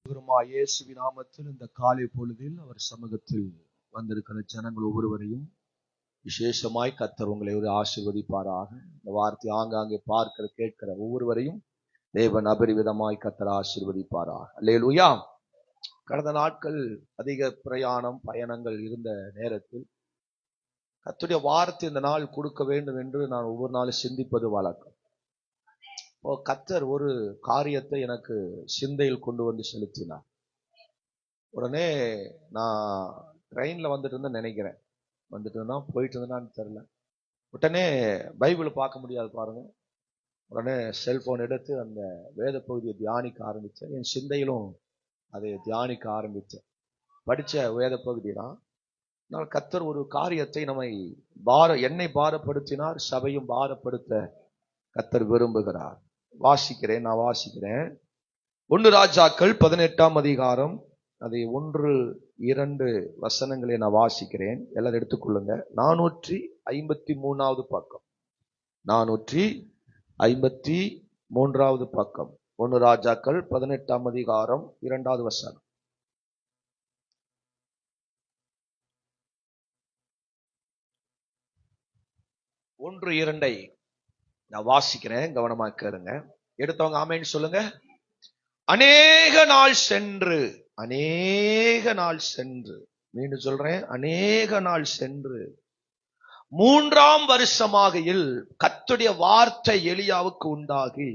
இயேசுவின் நாமத்தில் இந்த காலை பொழுதில் அவர் சமூகத்தில் வந்திருக்கிற ஜனங்கள் ஒவ்வொருவரையும் விசேஷமாய் கர்த்தர் உங்களை ஆசீர்வதிப்பாராக. இந்த வார்த்தை ஆங்காங்கே பார்க்கிற கேட்கிற ஒவ்வொருவரையும் தேவன் அபரிவிதமாய் கர்த்தர் ஆசீர்வதிப்பாராக. அல்லேலூயா. கடந்த நாட்கள் அதிக பயணங்கள் இருந்த நேரத்தில் கர்த்தருடைய வார்த்தை இந்த நாள் கொடுக்க வேண்டும் என்று நான் ஒவ்வொரு நாளும் சிந்திப்பது வழக்கம். கர்த்தர் ஒரு காரியத்தை எனக்கு சிந்தையில் கொண்டு வந்து செலுத்தினார். உடனே நான் ட்ரெயின்ல வந்துட்டு இருந்தேன் நினைக்கிறேன், போயிட்டு இருந்தேன்னு தெரியல. உடனே பைபிள் பார்க்க முடியாது பாருங்க. உடனே செல்போன் எடுத்து அந்த வேத பகுதியை தியானிக்க ஆரம்பித்தேன். என் சிந்தையிலும் அதை தியானிக்க ஆரம்பித்தேன். படித்த வேத பகுதி தான். நான் கர்த்தர் ஒரு காரியத்தை என்னை பாரப்படுத்தினார், சபையும் பாரப்படுத்த கர்த்தர் விரும்புகிறார். நான் வாசிக்கிறேன். 1 ராஜாக்கள் 18ஆம் அதிகாரம், அதை 1-2 வசனங்களை நான் வாசிக்கிறேன். எல்லாரும் எடுத்துக்கொள்ளுங்க. 453வது பக்கம். 453வது பக்கம். 1 ராஜாக்கள் 18ஆம் அதிகாரம் 2வது வசனம். 1-2 நான் வாசிக்கிறேன், கவனமா கேளுங்க. எடுத்தவங்க ஆமென் சொல்லுங்க. அநேக நாள் சென்று, மீண்டும் சொல்றேன், அநேக நாள் சென்று 3ஆம் வருஷமாகையில் கர்த்தருடைய வார்த்தை எலியாவுக்கு உண்டாகி,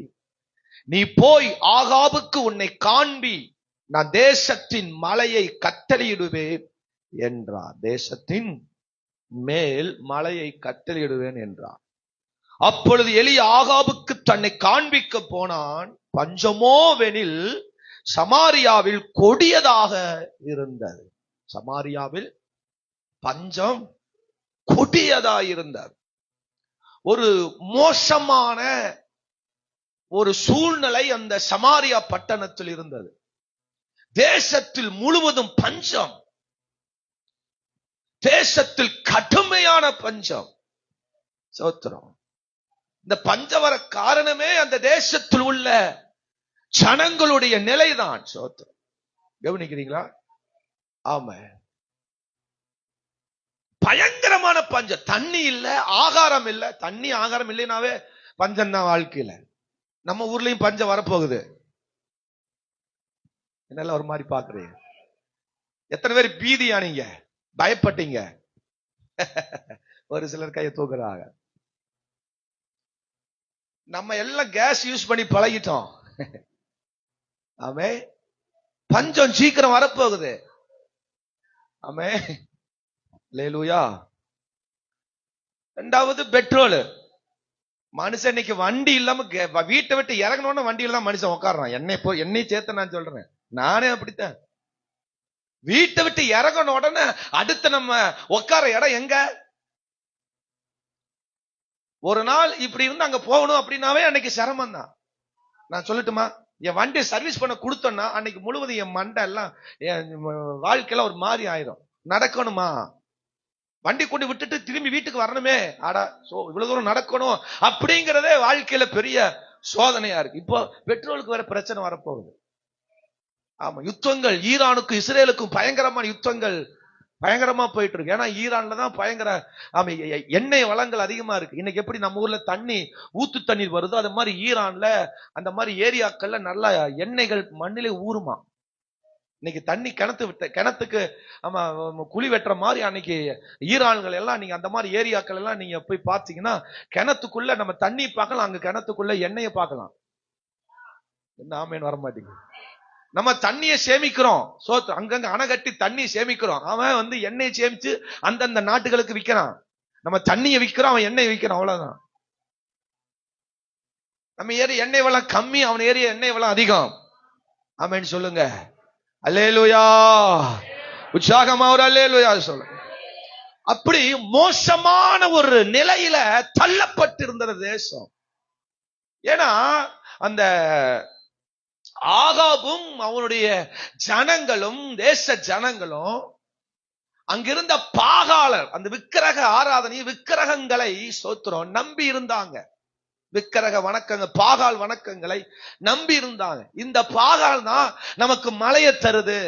நீ போய் ஆகாபுக்கு உன்னை காண்பி, நான் தேசத்தின் மலையை கட்டளையிடுவேன் என்றார். தேசத்தின் மேல் மலையை கட்டளையிடுவேன் என்றார். அப்பொழுது எலியா ஆகாபுக்கு தன்னை காண்பிக்க போனான். பஞ்சமோவெனில் சமாரியாவில் கொடியதாக இருந்தது. சமாரியாவில் பஞ்சம் கொடியதாக இருந்தது. ஒரு மோசமான ஒரு சூழ்நிலை அந்த சமாரியா பட்டணத்தில் இருந்தது. தேசத்தில் முழுவதும் பஞ்சம், தேசத்தில் கடுமையான பஞ்சம். சோத்திரம். இந்த பஞ்சம் வர காரணமே அந்த தேசத்தில் உள்ள ஜனங்களுடைய நிலைதான். சோத்திரம். கவனிக்கிறீங்களா? ஆமா, பயங்கரமான பஞ்சம். தண்ணி இல்ல, ஆகாரம் இல்ல. தண்ணி ஆகாரம் இல்லைனாவே பஞ்சம் தான் வாழ்க்கையில. நம்ம ஊர்லயும் பஞ்சம் வரப்போகுது. என்னெல்லாம் ஒரு மாதிரி பாக்குறீங்க? எத்தனை பேர் பீதியானீங்க, பயப்பட்டீங்க? ஒரு சிலர் கையை தூக்குறாங்க. நம்ம எல்லாம் கேஸ் யூஸ் பண்ணி பழகிட்டோம். ஆமே, பஞ்சம் சீக்கிரம் வரப்போகுது. ஆமே, அல்லேலூயா. 2வது பெட்ரோல். மனுஷன் இன்னைக்கு வண்டி இல்லாம வீட்டை விட்டு இறங்கணும்னு வண்டியில தான் மனுஷன் உட்காடுறான். என்னை சேர்த்து நான் சொல்றேன், நானே அப்படித்தான். வீட்டை விட்டு இறங்கணும் உடனே அடுத்து நம்ம உட்கார இடம் எங்க? ஒரு நாள் இப்படி இருந்து அங்க போகணும் அப்படின்னாவே அன்னைக்கு சிரமம் தான். நான் சொல்லட்டுமா, என் வண்டியை சர்வீஸ் பண்ண கொடுத்தோம்னா அன்னைக்கு முழுவதும் என் மண்டை எல்லாம், என் வாழ்க்கையில ஒரு மாதிரி ஆயிரும். நடக்கணுமா, வண்டி கொண்டு விட்டுட்டு திரும்பி வீட்டுக்கு வரணுமே, இவ்வளவு தூரம் நடக்கணும் அப்படிங்கிறதே வாழ்க்கையில பெரிய சோதனையா இருக்கு. இப்போ பெட்ரோலுக்கு வேற பிரச்சனை வரப்போகுது. ஆமா, யுத்தங்கள் ஈரானுக்கும் இஸ்ரேலுக்கும் பயங்கரமான யுத்தங்கள் பயங்கரமா போயிட்டு இருக்கு. ஏன்னா ஈரான்ல தான் பயங்கர எண்ணெய் வளங்கள் அதிகமா இருக்கு. இன்னைக்கு எப்படி நம்ம ஊர்ல தண்ணி ஊத்து தண்ணீர் வருதோ, அது மாதிரி ஈரான்ல அந்த மாதிரி ஏரியாக்கள்ல நல்லா எண்ணெய்கள் மண்ணிலே ஊறுமா. இன்னைக்கு தண்ணி கிணத்துக்கு குழி வெட்டுற மாதிரி அன்னைக்கு ஈரான்கள் எல்லாம், நீங்க அந்த மாதிரி ஏரியாக்கள் எல்லாம் நீங்க போய் பார்த்தீங்கன்னா கிணத்துக்குள்ள நம்ம தண்ணி பார்க்கலாம், அங்க கிணத்துக்குள்ள எண்ணெயை பார்க்கலாம். என்ன ஆமேன்னு வர மாட்டேங்குது. நம்ம தண்ணியை சேமிக்கிறோம், அங்கங்க அணை கட்டி தண்ணி சேமிக்கிறோம். அவன் எண்ணெயை சேமிச்சு அந்தந்த நாட்டுகளுக்கு விற்கிறான். நம்ம தண்ணியை விற்கிறோம், அவன் எண்ணெய் விற்கிறான். அவ்வளவுதான். நம்ம ஏரிய எண்ணெய் வளம் கம்மி, அவன் ஏரிய எண்ணெய் வளம் அதிகம். ஆமென் சொல்லுங்க. அல்லேலூயா. உற்சாகமா ஒரு அல்லேலூயா சொல்லுங்க. அப்படி மோசமான ஒரு நிலையில தள்ளப்பட்டிருந்த தேசம். ஏன்னா அந்த ஆகாபும் அவனுடைய ஜனங்களும், தேச ஜனங்களும் அங்கிருந்த பாகாளர், அந்த விக்கிரக ஆராதனை, விக்கிரகங்களை நம்பி இருந்தாங்க. விக்கிரக வணக்கங்கள், பாகால் வணக்கங்களை நம்பி இருந்தாங்க. இந்த பாகால் தான் நமக்கு மழையை தருது,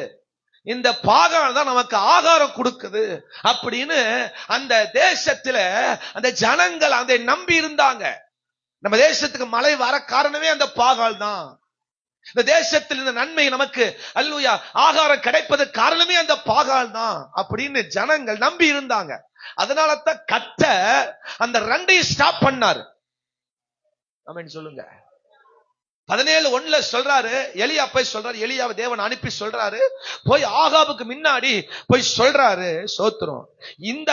இந்த பாகால் தான் நமக்கு ஆகாரம் கொடுக்குது அப்படின்னு அந்த தேசத்துல அந்த ஜனங்கள் அதை நம்பி இருந்தாங்க. நம்ம தேசத்துக்கு மழை வர காரணமே அந்த பாகால் தான். இந்த தேசத்தில் இந்த நன்மை நமக்கு அல்லேலூயா ஆகாரம் கிடைப்பதற்கு காரணமே அந்த பாகால் தான் அப்படின்னு ஜனங்கள் நம்பி இருந்தாங்க. அதனால தான் கர்த்தர் அந்த ரெண்டையும் ஸ்டாப் பண்ணாரு. ஆமென் சொல்லுங்க. 17:1 சொல்றாரு, எலியா போய் சொல்றாரு, எலியாவை தேவன் அனுப்பி சொல்றாரு, போய் ஆகாபுக்கு முன்னாடி போய் சொல்றாரு, சோத்திரம், இந்த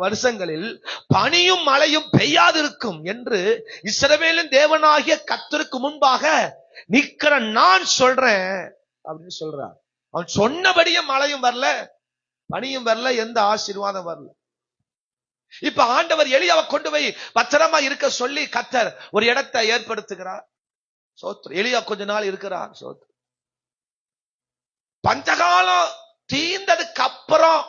வருஷங்களில் பனியும் மழையும் பெய்யாது இருக்கும் என்று இஸ்ரவேலின் தேவனாகிய கர்த்தருக்கு முன்பாக நிக்கிற நான் சொல்றேன் அப்படின்னு சொல்றார். அவன் சொன்னபடியே மழையும் வரல, பனியும் வரல, எந்த ஆசீர்வாதம் வரல. இப்ப ஆண்டவர் எலியாவை கொண்டு போய் பத்திரமா இருக்க சொல்லி கர்த்தர் ஒரு இடத்தை ஏற்படுத்துகிறார். சோத்திரம். எலியா கொஞ்ச நாள் இருக்கிறார். சோத்திரம். பஞ்சகாலம் தீர்ந்ததுக்கு அப்புறம்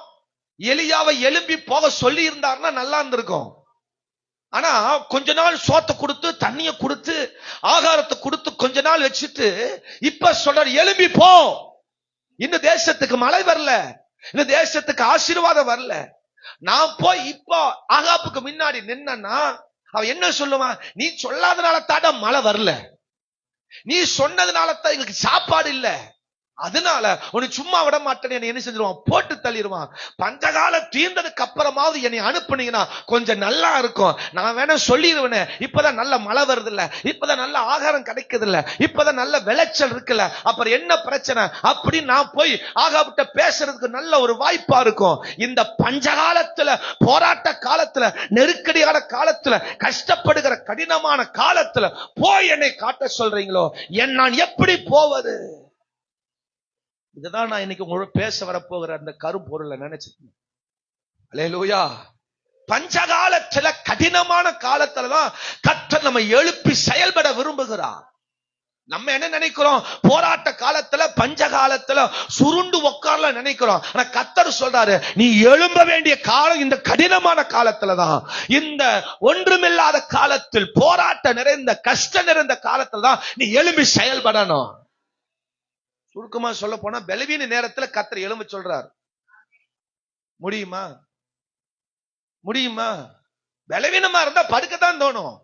எலியாவை எழும்பி போக சொல்லி இருந்தாருன்னா நல்லா இருந்திருக்கும். ஆனா கொஞ்ச நாள் சோத்தை கொடுத்து, தண்ணிய கொடுத்து, ஆகாரத்தை கொடுத்து கொஞ்ச நாள் வச்சுட்டு இப்ப சொல்ற எழும்பி போ, இந்த தேசத்துக்கு மழை வரல, இந்த தேசத்துக்கு ஆசீர்வாதம் வரல, நான் போய் இப்போ ஆகாப்புக்கு முன்னாடி நின்னா அவன் என்ன சொல்லுவான், நீ சொல்லாதனால தாட மழை வரல, நீ சொன்னதுனால தான் எங்களுக்கு சாப்பாடு இல்ல, அதனால உன்னை சும்மா விட மாட்டேன், என்ன செஞ்சிருவான், போட்டு தள்ளிடுவான். பஞ்சகால தீர்ந்ததுக்கு அப்புறமாவது என்னை அனுப்புனீங்கன்னா கொஞ்சம் நல்லா இருக்கும். நான் வேணா சொல்லிடுவேன், இப்பதான் நல்ல மழை வருது இல்ல, இப்பதான் நல்ல ஆகாரம் கிடைக்குது இல்ல, இப்பதான் நல்ல விளைச்சல் இருக்குல்ல, அப்புறம் என்ன பிரச்சனை அப்படின்னு நான் போய் ஆகாவிட்ட பேசுறதுக்கு நல்ல ஒரு வாய்ப்பா இருக்கும். இந்த பஞ்சகாலத்துல, போராட்ட காலத்துல, நெருக்கடியான காலத்துல, கஷ்டப்படுகிற கடினமான காலத்துல போய் என்னை காட்ட சொல்றீங்களோ, நான் எப்படி போவது? இதுதான் நான் இன்னைக்கு உங்களோட பேச வரப்போகிற அந்த கருப்பொருளை நினைச்சிருக்கேன். அல்லேலூயா. பஞ்சகாலத்துல, கடினமான காலத்துலதான் கர்த்தர் நம்ம எழுப்பி செயல்பட விரும்புகிறார். நம்ம என்ன நினைக்கிறோம், போராட்ட காலத்துல, பஞ்ச காலத்துல சுருண்டு உட்கார்ல நினைக்கிறோம். ஆனா கர்த்தர் சொல்றாரு, நீ எழும்ப வேண்டிய காலம் இந்த கடினமான காலத்துலதான், இந்த ஒன்றுமில்லாத காலத்தில், போராட்ட நிறைந்த கஷ்ட நிறைந்த காலத்துலதான் நீ எழும்பி செயல்படணும். சுருக்கமா சொல்ல போனா பலவீன நேரத்துல கர்த்தர் எழும்ப சொல்றார். முடியுமா? முடியுமா? பலவீனமா இருந்தா படுக்கத்தான் தோணும்.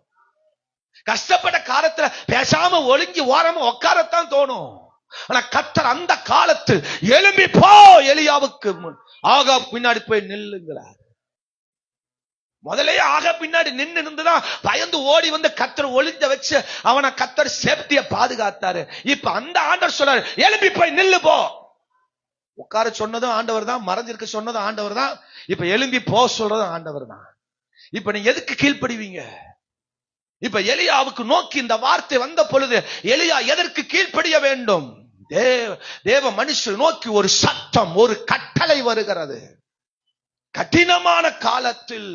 கஷ்டப்பட்ட காலத்துல பேசாம ஒழுங்கி ஓரமா உட்காரத்தான் தோணும். ஆனா கர்த்தர் அந்த காலத்தில் எழும்பி போ, எலியாவுக்கு ஆகாப் பின்னாடி போய் நில்லுங்கிறார். முதலே ஆக பின்னாடி நின்று இருந்துதான் பயந்து ஓடி வந்து கர்த்தர் ஒளிஞ்ச வச்சு அவனை கர்த்தர் சேஃப்டிய பாதுகாத்தாரு. இப்ப அந்த ஆண்டவர் சொல்றாரு, எழும்பி போய் நில்லு போ. உட்கார சொன்னதும் ஆண்டவர் தான், மறைஞ்சிருக்க சொன்னதும் ஆண்டவர் தான், இப்ப எழும்பி போ சொல்றதும் ஆண்டவர் தான். இப்ப நீங்க எதுக்கு கீழ்ப்படிவீங்க? இப்ப எலியாவுக்கு நோக்கி இந்த வார்த்தை வந்த பொழுது எலியா எதற்கு கீழ்ப்படிய வேண்டும்? தேவ மனுஷர் நோக்கி ஒரு சத்தம், ஒரு கட்டளை வருகிறது. கடினமான காலத்தில்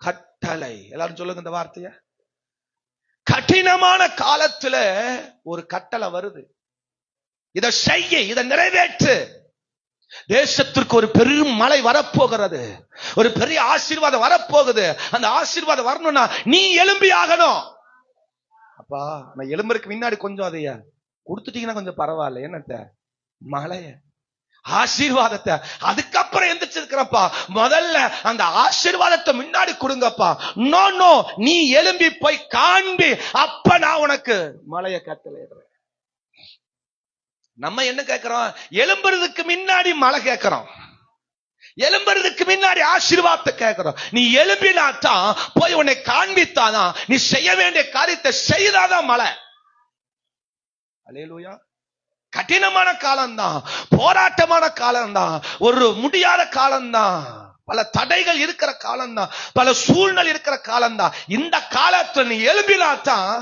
கட்டளை. எல்லாரும் சொல்லுங்க இந்த வார்த்தைய. கடினமான காலத்துல ஒரு கட்டளை வருது. இதை செய்ய, இதை நிறைவேற்று. தேசத்திற்கு ஒரு பெரும் மழை வரப்போகிறது, ஒரு பெரிய ஆசீர்வாதம் வரப்போகுது. அந்த ஆசீர்வாதம் வரணும்னா நீ எழும்பி ஆகணும். அப்பா நான் எழும்புறதுக்கு முன்னாடி கொஞ்சம் அதைய கொடுத்துட்டீங்கன்னா கொஞ்சம் பரவாயில்ல, என்னத்த மழைய ஆசீர்வாதத்தை அதுக்கப்புறம் எந்திரிச்சிருக்கிறப்பா, முதல்ல அந்த ஆசீர்வாதத்தை முன்னாடி கொடுங்கப்பா. நோ நோ, நீ எழும்பி போய் காண்பி, அப்ப நான் உனக்கு மழைய கட்டளையிடுறேன். நம்ம என்ன கேட்கிறோம், எழும்புறதுக்கு முன்னாடி மழை கேட்கிறோம், எழும்புறதுக்கு முன்னாடி ஆசீர்வாதத்தை கேட்கிறோம். நீ எழும்பினாத்தான், போய் உன்னை காண்பித்தாதான், நீ செய்ய வேண்டிய காரியத்தை செய்தாதான் மழை. அல்லேலூயா. கடினமான காலம்தான், போராட்டமான காலம்தான், ஒரு முடியாத காலம்தான், பல தடைகள் இருக்கிற காலம்தான், பல சூழ்நிலை இருக்கிற காலம்தான். இந்த காலத்துல நீ எழும்பினாத்தான்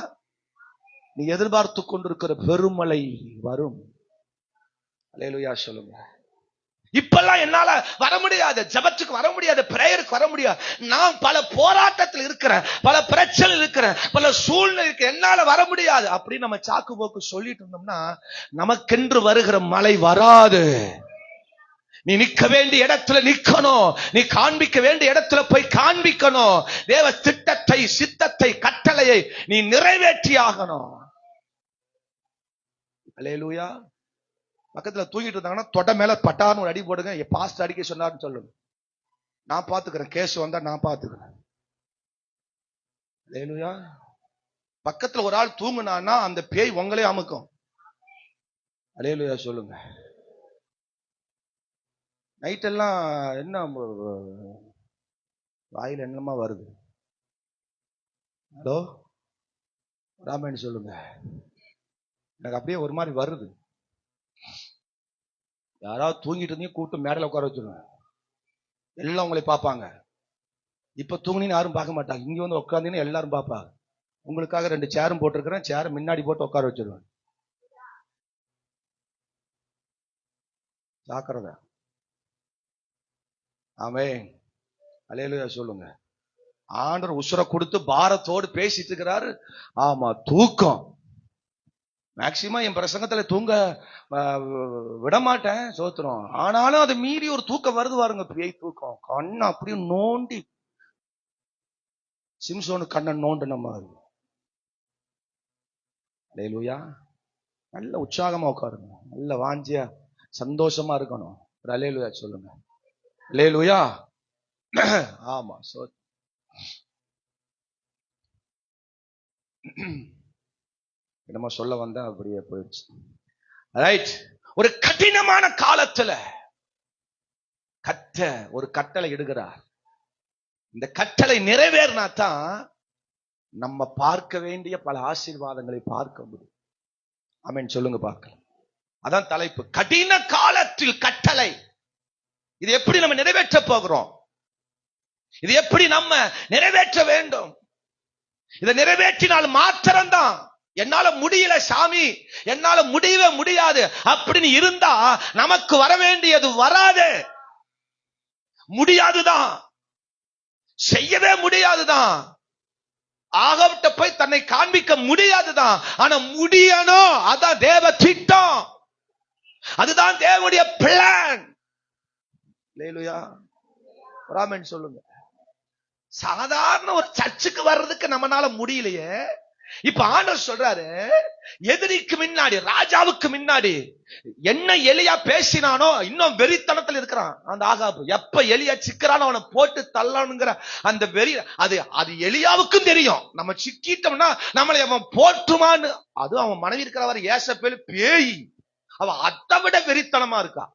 நீ எதிர்பார்த்து கொண்டிருக்கிற பெருமழை வரும். அல்லேலூயா சொல்லுங்க. இப்பெல்லாம் என்னால வர முடியாது, ஜெபத்துக்கு வர முடியாது, பிரேயருக்கு வர முடியாது. நான் பல போராட்டத்தில் இருக்கிறேன், பல பிரச்சனை இருக்கிறேன், பல சூழ்நிலை இருக்கு, என்னால வர முடியாது அப்படின்னு நம்ம சாக்கு போக்கு சொல்லிட்டு இருந்தோம்னா நமக்கென்று வருகிற மழை வராது. நீ நிக்க வேண்டிய இடத்துல நிக்கணும். நீ காண்பிக்க வேண்டிய இடத்துல போய் காண்பிக்கணும். தேவ திட்டத்தை, சித்தத்தை, கட்டளையை நீ நிறைவேற்றி ஆகணும். அல்லேலூயா. பக்கத்துல தூங்கிட்டு இருந்தாங்கன்னா தொட மேல பட்டான்னு ஒரு அடி போடுங்க. பாஸ்டர் அடிக்க சொன்னார்னு சொல்லுங்க. நான் பாத்துக்கிறேன். கேஸ் வந்தா நான் பாத்துக்கிறேன். அல்லேலூயா. பக்கத்துல ஒரு ஆள் தூங்குனான்னா அந்த பேய் உங்களே அமுக்கும். அல்லேலூயா சொல்லுங்க. நைட்டெல்லாம் என்ன வாயில என்னமா வருது? ஹலோ ராமன் சொல்லுங்க. எனக்கு அப்படியே ஒரு மாதிரி வருது. யாராவது தூங்கிட்டு இருந்தீங்க கூப்பிட்டு மேடையில் உட்கார வச்சிருங்க. எல்லாம் உங்களை பார்ப்பாங்க. இப்ப தூங்கினு யாரும் பார்க்க மாட்டாங்க. இங்க வந்து உட்காந்தீங்கன்னா எல்லாரும் பார்ப்பாங்க. உங்களுக்காக 2 சேரும் போட்டிருக்கிறேன். சேர் முன்னாடி போட்டு உட்கார வச்சிருவேன். ஜாக்கிரதை. ஆமென். அல்லேலூயா சொல்லுங்க. ஆண்டவர் உசுரை கொடுத்து பாரத்தோடு பேசிட்டு இருக்கிறாரு. ஆமா, தூக்கம் மேக்சிமம் என் பிரசங்கத்துல தூங்க விடமாட்டேன், சோத்திரம். ஆனாலும் அதை மீறி ஒரு தூக்கம் வருது பாருங்க, பேய் தூக்கம். கண்ணை அப்படியே நோண்டி, சிம்சோனு கண்ணை நோண்டு நம்ம. அல்லேலூயா. நல்ல உற்சாகமா உட்காருங்க. நல்ல வாஞ்சியா சந்தோஷமா இருக்கணும். அல்லேலூயா சொல்லுங்க. அல்லேலூயா. ஆமா, என்னமோ சொல்ல வந்தா அப்படியே போயிடுச்சு. ரைட். ஒரு கடினமான காலத்துல ஒரு கட்டளை இடுகிறார். இந்த கட்டளை நிறைவேறினா தான் நம்ம பார்க்க வேண்டிய பல ஆசீர்வாதங்களை பார்க்க முடியும். ஆமென் சொல்லுங்க பார்க்கலாம். அதான் தலைப்பு, கடின காலத்தில் கட்டளை. இது எப்படி நம்ம நிறைவேற்ற போகிறோம்? இது எப்படி நம்ம நிறைவேற்ற வேண்டும்? இதை நிறைவேற்றினால் மாத்திரம்தான். என்னால முடியல சாமி, என்னால முடியவே முடியாது அப்படின்னு இருந்தா நமக்கு வர வேண்டியது வராது. முடியாதுதான், செய்யவே முடியாதுதான். ஆகவிட்ட போய் தன்னை காண்பிக்க முடியாதுதான். ஆனா முடியணும். அதான் தேவ திட்டம், அதுதான் தேவனுடைய பிளான். அல்லேலூயா. ஆமென் சொல்லுங்க. சாதாரண ஒரு சர்ச்சுக்கு வர்றதுக்கு நம்மனால முடியலையே. இப்ப ஆண்டவர் சொல்றாரு, எதிரிக்கு முன்னாடி, ராஜாவுக்கு முன்னாடி என்ன எலியா பேசினானோ இன்னும் வெறித்தனத்தில் இருக்கிறான் அந்த ஆகாபு. எப்ப எலியா சிக்கிறானோ அவனை போட்டு தள்ளணுங்கிற அந்த வெறி, அது எலியாவுக்கும் தெரியும். நம்ம சிக்கிட்டோம்னா நம்மளை அவன் போட்டுமான்னு. அதுவும் அவன் மனைவி இருக்கிறவர் ஏசபேல் பேய், அவன் அதை விட வெறித்தனமா இருக்கா.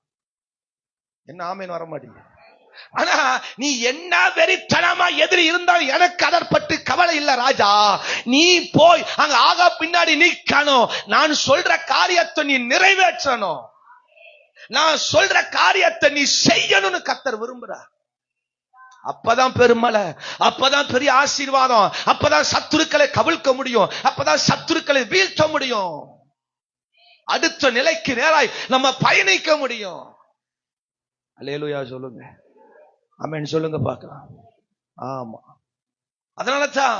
என்ன ஆமேன்னு வர மாட்டீங்க. ஆனா நீ என்ன வெறித்தனமா எதிரி இருந்தாலும் எனக்கு அதர் பற்றி கவலை இல்ல ராஜா. நீ போய் அங்க ஆகா பின்னாடி நிக்கணும். நான் சொல்ற காரியத்தை நீ நிறைவேற்றணும். நான் சொல்ற காரியத்தை நீ செய்யணும்னு கர்த்தர் விரும்புறார். அப்பதான் பெருமலை, அப்பதான் பெரிய ஆசீர்வாதம், அப்பதான் சத்துருக்களை கவிழ்க்க முடியும், அப்பதான் சத்துருக்களை வீழ்த்த முடியும். அடுத்த நிலைக்கு நேராய் நம்ம பயணிக்க முடியும். அல்லேலூயா சொல்லுங்க. ஆமென் சொல்லுங்க பார்க்கலாம். ஆமா, அதனாலதான்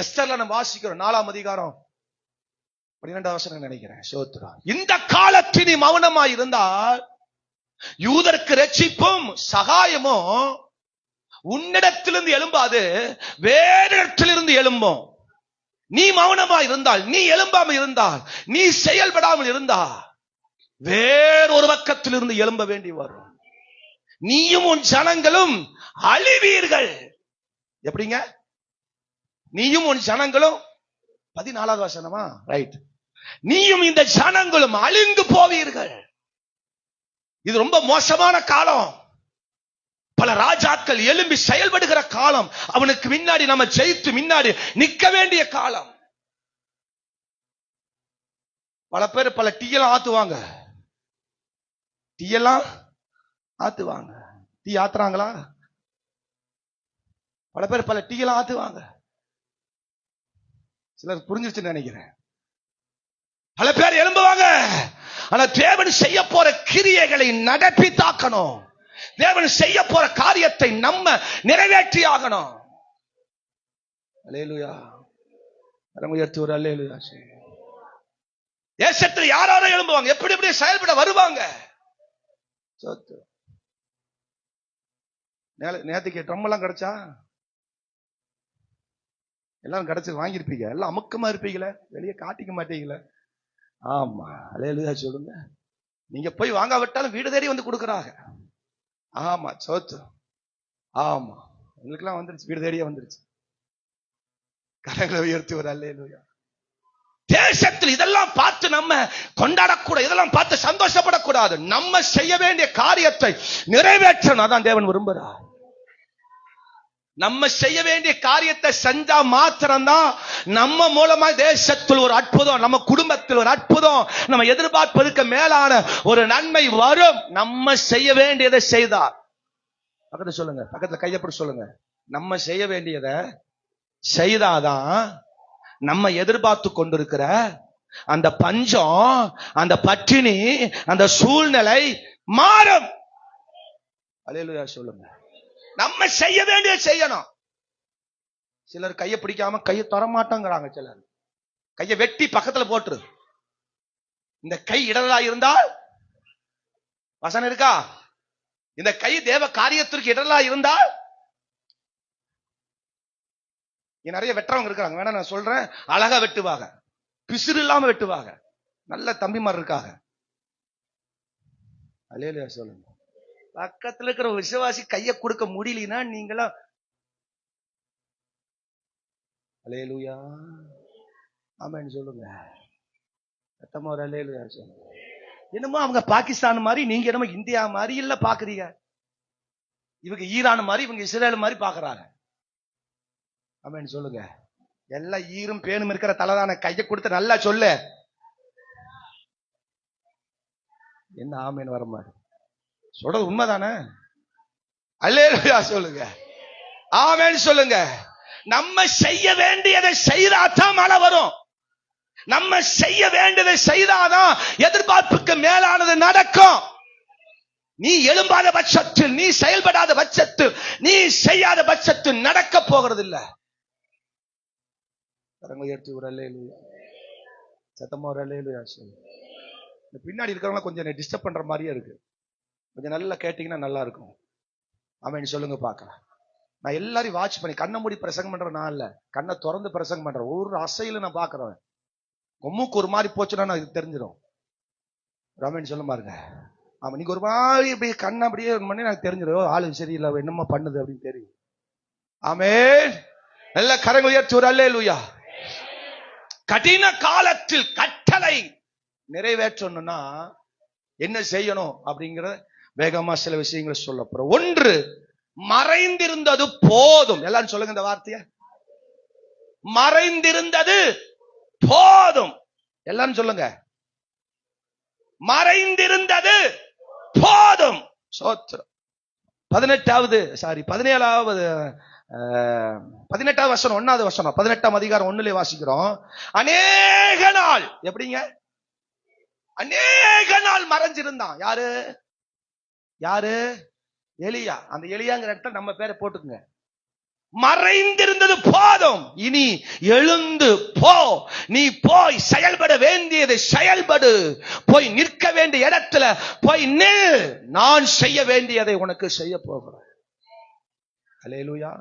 எஸ்தர்ல நம்ம வாசிக்கிறோம் 4ஆம் அதிகாரம் 12ஆம் வசனம் நினைக்கிறேன். சோத்ரா. இந்த காலத்தில் நீ மௌனமாய் இருந்தால் யூதருக்கு ரட்சிப்பும் சகாயமும் உன்னிடத்திலிருந்து எழும்பாது, வேறு இடத்திலிருந்து எழும்பும். நீ மௌனமாய் இருந்தால், நீ எழும்பாமல் இருந்தால், நீ செயல்படாமல் இருந்தால் வேறொரு பக்கத்திலிருந்து எழும்ப வேண்டி வரும். நீயும் உன் ஜனங்களும் அழிவீர்கள். எப்படிங்க? நீயும் உன் ஜனங்களும் 14வது வசனமா? ரைட். நீயும் இந்த ஜனங்களும் அழிந்து போவீர்கள். இது ரொம்ப மோசமான காலம். பல ராஜாக்கள் எழும்பி செயல்படுகிற காலம். அவனுக்கு முன்னாடி நம்ம ஜெயித்து முன்னாடி நிக்க வேண்டிய காலம். பல பேர் பல டீயெல்லாம் ஆத்துவாங்க. டீயெல்லாம் ஆத்துவாங்க. டீ ஆத்துறாங்களா? பல பேர் பல டீயெல்லாம் ஆத்துவாங்க. சிலர் புரிஞ்சிருச்சுன்னு நினைக்கிறேன். பல பேர் எழும்புவாங்க. ஆனா தேவன் செய்ய போற கிரியைகளை நடப்பி தாக்கணும். தேவன் செய்ய போற காரியத்தை நம்ம நிறைவேற்றி ஆகணும். அல்லேலூயா. உயர்த்துவர். அல்லேலூயா. தேசத்தில் யாராரும் எழும்புவாங்க, எப்படி எப்படி செயல்பட வருவாங்க. சோத்து நேத்துக்கு ட்ரம் எல்லாம் கிடைச்சா? எல்லாரும் கிடைச்சு வாங்கியிருப்பீங்க. எல்லாம் அமுக்கமா இருப்பீங்களே, வெளியே காட்டிக்க மாட்டீங்களே. ஆமா, அல்லேலூயா சொல்லுங்க. நீங்க போய் வாங்க விட்டாலும் வீடு தேடி வந்து கொடுக்குறாங்க. ஆமா, சோத்து. ஆமா, எங்களுக்கெல்லாம் வந்துருச்சு, வீடு தேடியே வந்துருச்சு. கரங்களை உயர்த்தி ஒரு அல்லேலூயா. தேசத்தில் இதெல்லாம் பார்த்து நம்ம கொண்டாடக்கூடாது, இதெல்லாம் பார்த்து சந்தோஷப்படக்கூடாது. நம்ம செய்ய வேண்டிய காரியத்தை நிறைவேற்றணும். அதான் தேவன் விரும்புகிறார். நம்ம செய்ய வேண்டிய காரியத்தை செஞ்சா மாத்திரம்தான் நம்ம மூலமா தேசத்தில் ஒரு அற்புதம், நம்ம குடும்பத்தில் ஒரு அற்புதம், நம்ம எதிர்பார்ப்பதற்கு மேலான ஒரு நன்மை வரும். நம்ம செய்ய வேண்டியதை செய்தார். பக்கத்துல சொல்லுங்க, பக்கத்துல கையப்படி சொல்லுங்க. நம்ம செய்ய வேண்டியதை செய்தாதான் நம்ம எதிர்பார்த்து கொண்டிருக்கிற அந்த பஞ்சம், அந்த பட்டினி, அந்த சூழ்நிலை மாறும். அல்லேலூயா சொல்லுங்க. நம்ம செய்ய வேண்டிய செய்யணும். சிலர் கையை பிடிக்காம கையை தரமாட்டாங்கிறாங்க. சிலர் கையை வெட்டி பக்கத்துல போட்டுரு. இந்த கை இடரலா இருந்தால் வசனம் இருக்கா? இந்த கை தேவ காரியத்திற்கு இடரலா இருந்தால், நிறைய வெட்டுறவங்க இருக்காங்க, வேணா நான் சொல்றேன், அழகா வெட்டுவாங்க, பிசுறு இல்லாம வெட்டுவாங்க, நல்ல தம்பிமார் இருக்காங்க. அல்லேலூயா சொல்லுங்க. பக்கத்துல இருக்கிற விசுவாசி கையை கொடுக்க முடியலனா நீங்களா அல்லேலூயா ஆமென் சொல்லுங்க. சத்தமா ஒரு அல்லேலூயா சொல்லுங்க. என்னமோ அவங்க பாகிஸ்தான் மாதிரி, நீங்க என்னமோ இந்தியா மாதிரி இல்ல பாக்குறீங்க. இவங்க ஈரான் மாதிரி, இவங்க இஸ்ரேல் மாதிரி பாக்குறாங்க. ஆமென் சொல்லுங்க. எல்லாம் ஈரும் பேனும் இருக்கிற தலைதான. கையை கொடுத்து நல்லா சொல்லு. என்ன ஆமென் வரமாறு சொல்றது உண்மைதானே? அல்லேலூயா சொல்லுங்க. ஆமென் சொல்லுங்க. நம்ம செய்ய வேண்டியதை செய்தாதான் மழை வரும். நம்ம செய்ய வேண்டியதை செய்தாதான் எதிர்பார்ப்புக்கு மேலானது நடக்கும். நீ எழும்பாத பட்சத்தில், நீ செயல்படாத பட்சத்தில், நீ செய்யாத பட்சத்தில் நடக்க போகிறது இல்ல. சத்தமா ஒரு அல்லேலூயா சொல்லுங்க. பின்னாடி இருக்கிறவங்க கொஞ்சம் டிஸ்டர்ப் பண்ற மாதிரியே இருக்கு. கொஞ்சம் நல்லா கேட்டீங்கன்னா நல்லா இருக்கும். ஆமென் சொல்லுங்க பார்க்கலாம். நான் எல்லாரையும் வாட்ச் பண்ணி கண்ணை மூடி பிரசங்கம் பண்ற நான் இல்ல, கண்ணை திறந்து பிரசங்கம் பண்றேன். ஒரு அசையில நான் பாக்குறேன். கொம்முக்கு ஒரு மாதிரி போச்சுன்னா நான் இது தெரிஞ்சிடும். ஆமென் சொல்ல பாருங்க. ஆமா, நீங்க ஒரு மாதிரி இப்படி கண்ணை அப்படியே பண்ணி எனக்கு தெரிஞ்சிடும், ஆளு சரியில்லை, என்னமா பண்ணுது அப்படின்னு தெரியும். ஆமென். நல்ல கரங்கள் உயர்த்தி ஒரு அல்லேலூயா. கடின காலத்தில் கட்டளை நிறைவேற்றணும்னா என்ன செய்யணும் அப்படிங்கிற வேகமா சில விஷயங்களை சொல்ல போறோம். ஒன்று, மறைந்திருந்தது போதும். எல்லாரும் சொல்லுங்க இந்த வார்த்தைய. மறைந்திருந்தது போதும். எல்லாரும் சொல்லுங்க. மறைந்திருந்தது போதும். சோத்திரம். 17வது வசனம், 1வது வசனம், 18ஆம் அதிகாரம் 1லே வாசிக்கிறோம். அநேக நாள், எப்படிங்க? அநேக நாள் மறைஞ்சிருந்தான். யாரு? யாரு? எலியா. அந்த எலியாங்கிற இடத்துல நம்ம பேரை போட்டுக்குங்க. மறைந்திருந்தது போதும், இனி எழுந்து போ. நீ போய் செயல்பட வேண்டியது செயல்படு. போய் நிற்க வேண்டிய இடத்துல போய் நில். நான் செய்ய வேண்டியதை உனக்கு செய்ய போகிறேன். அல்லேலூயா.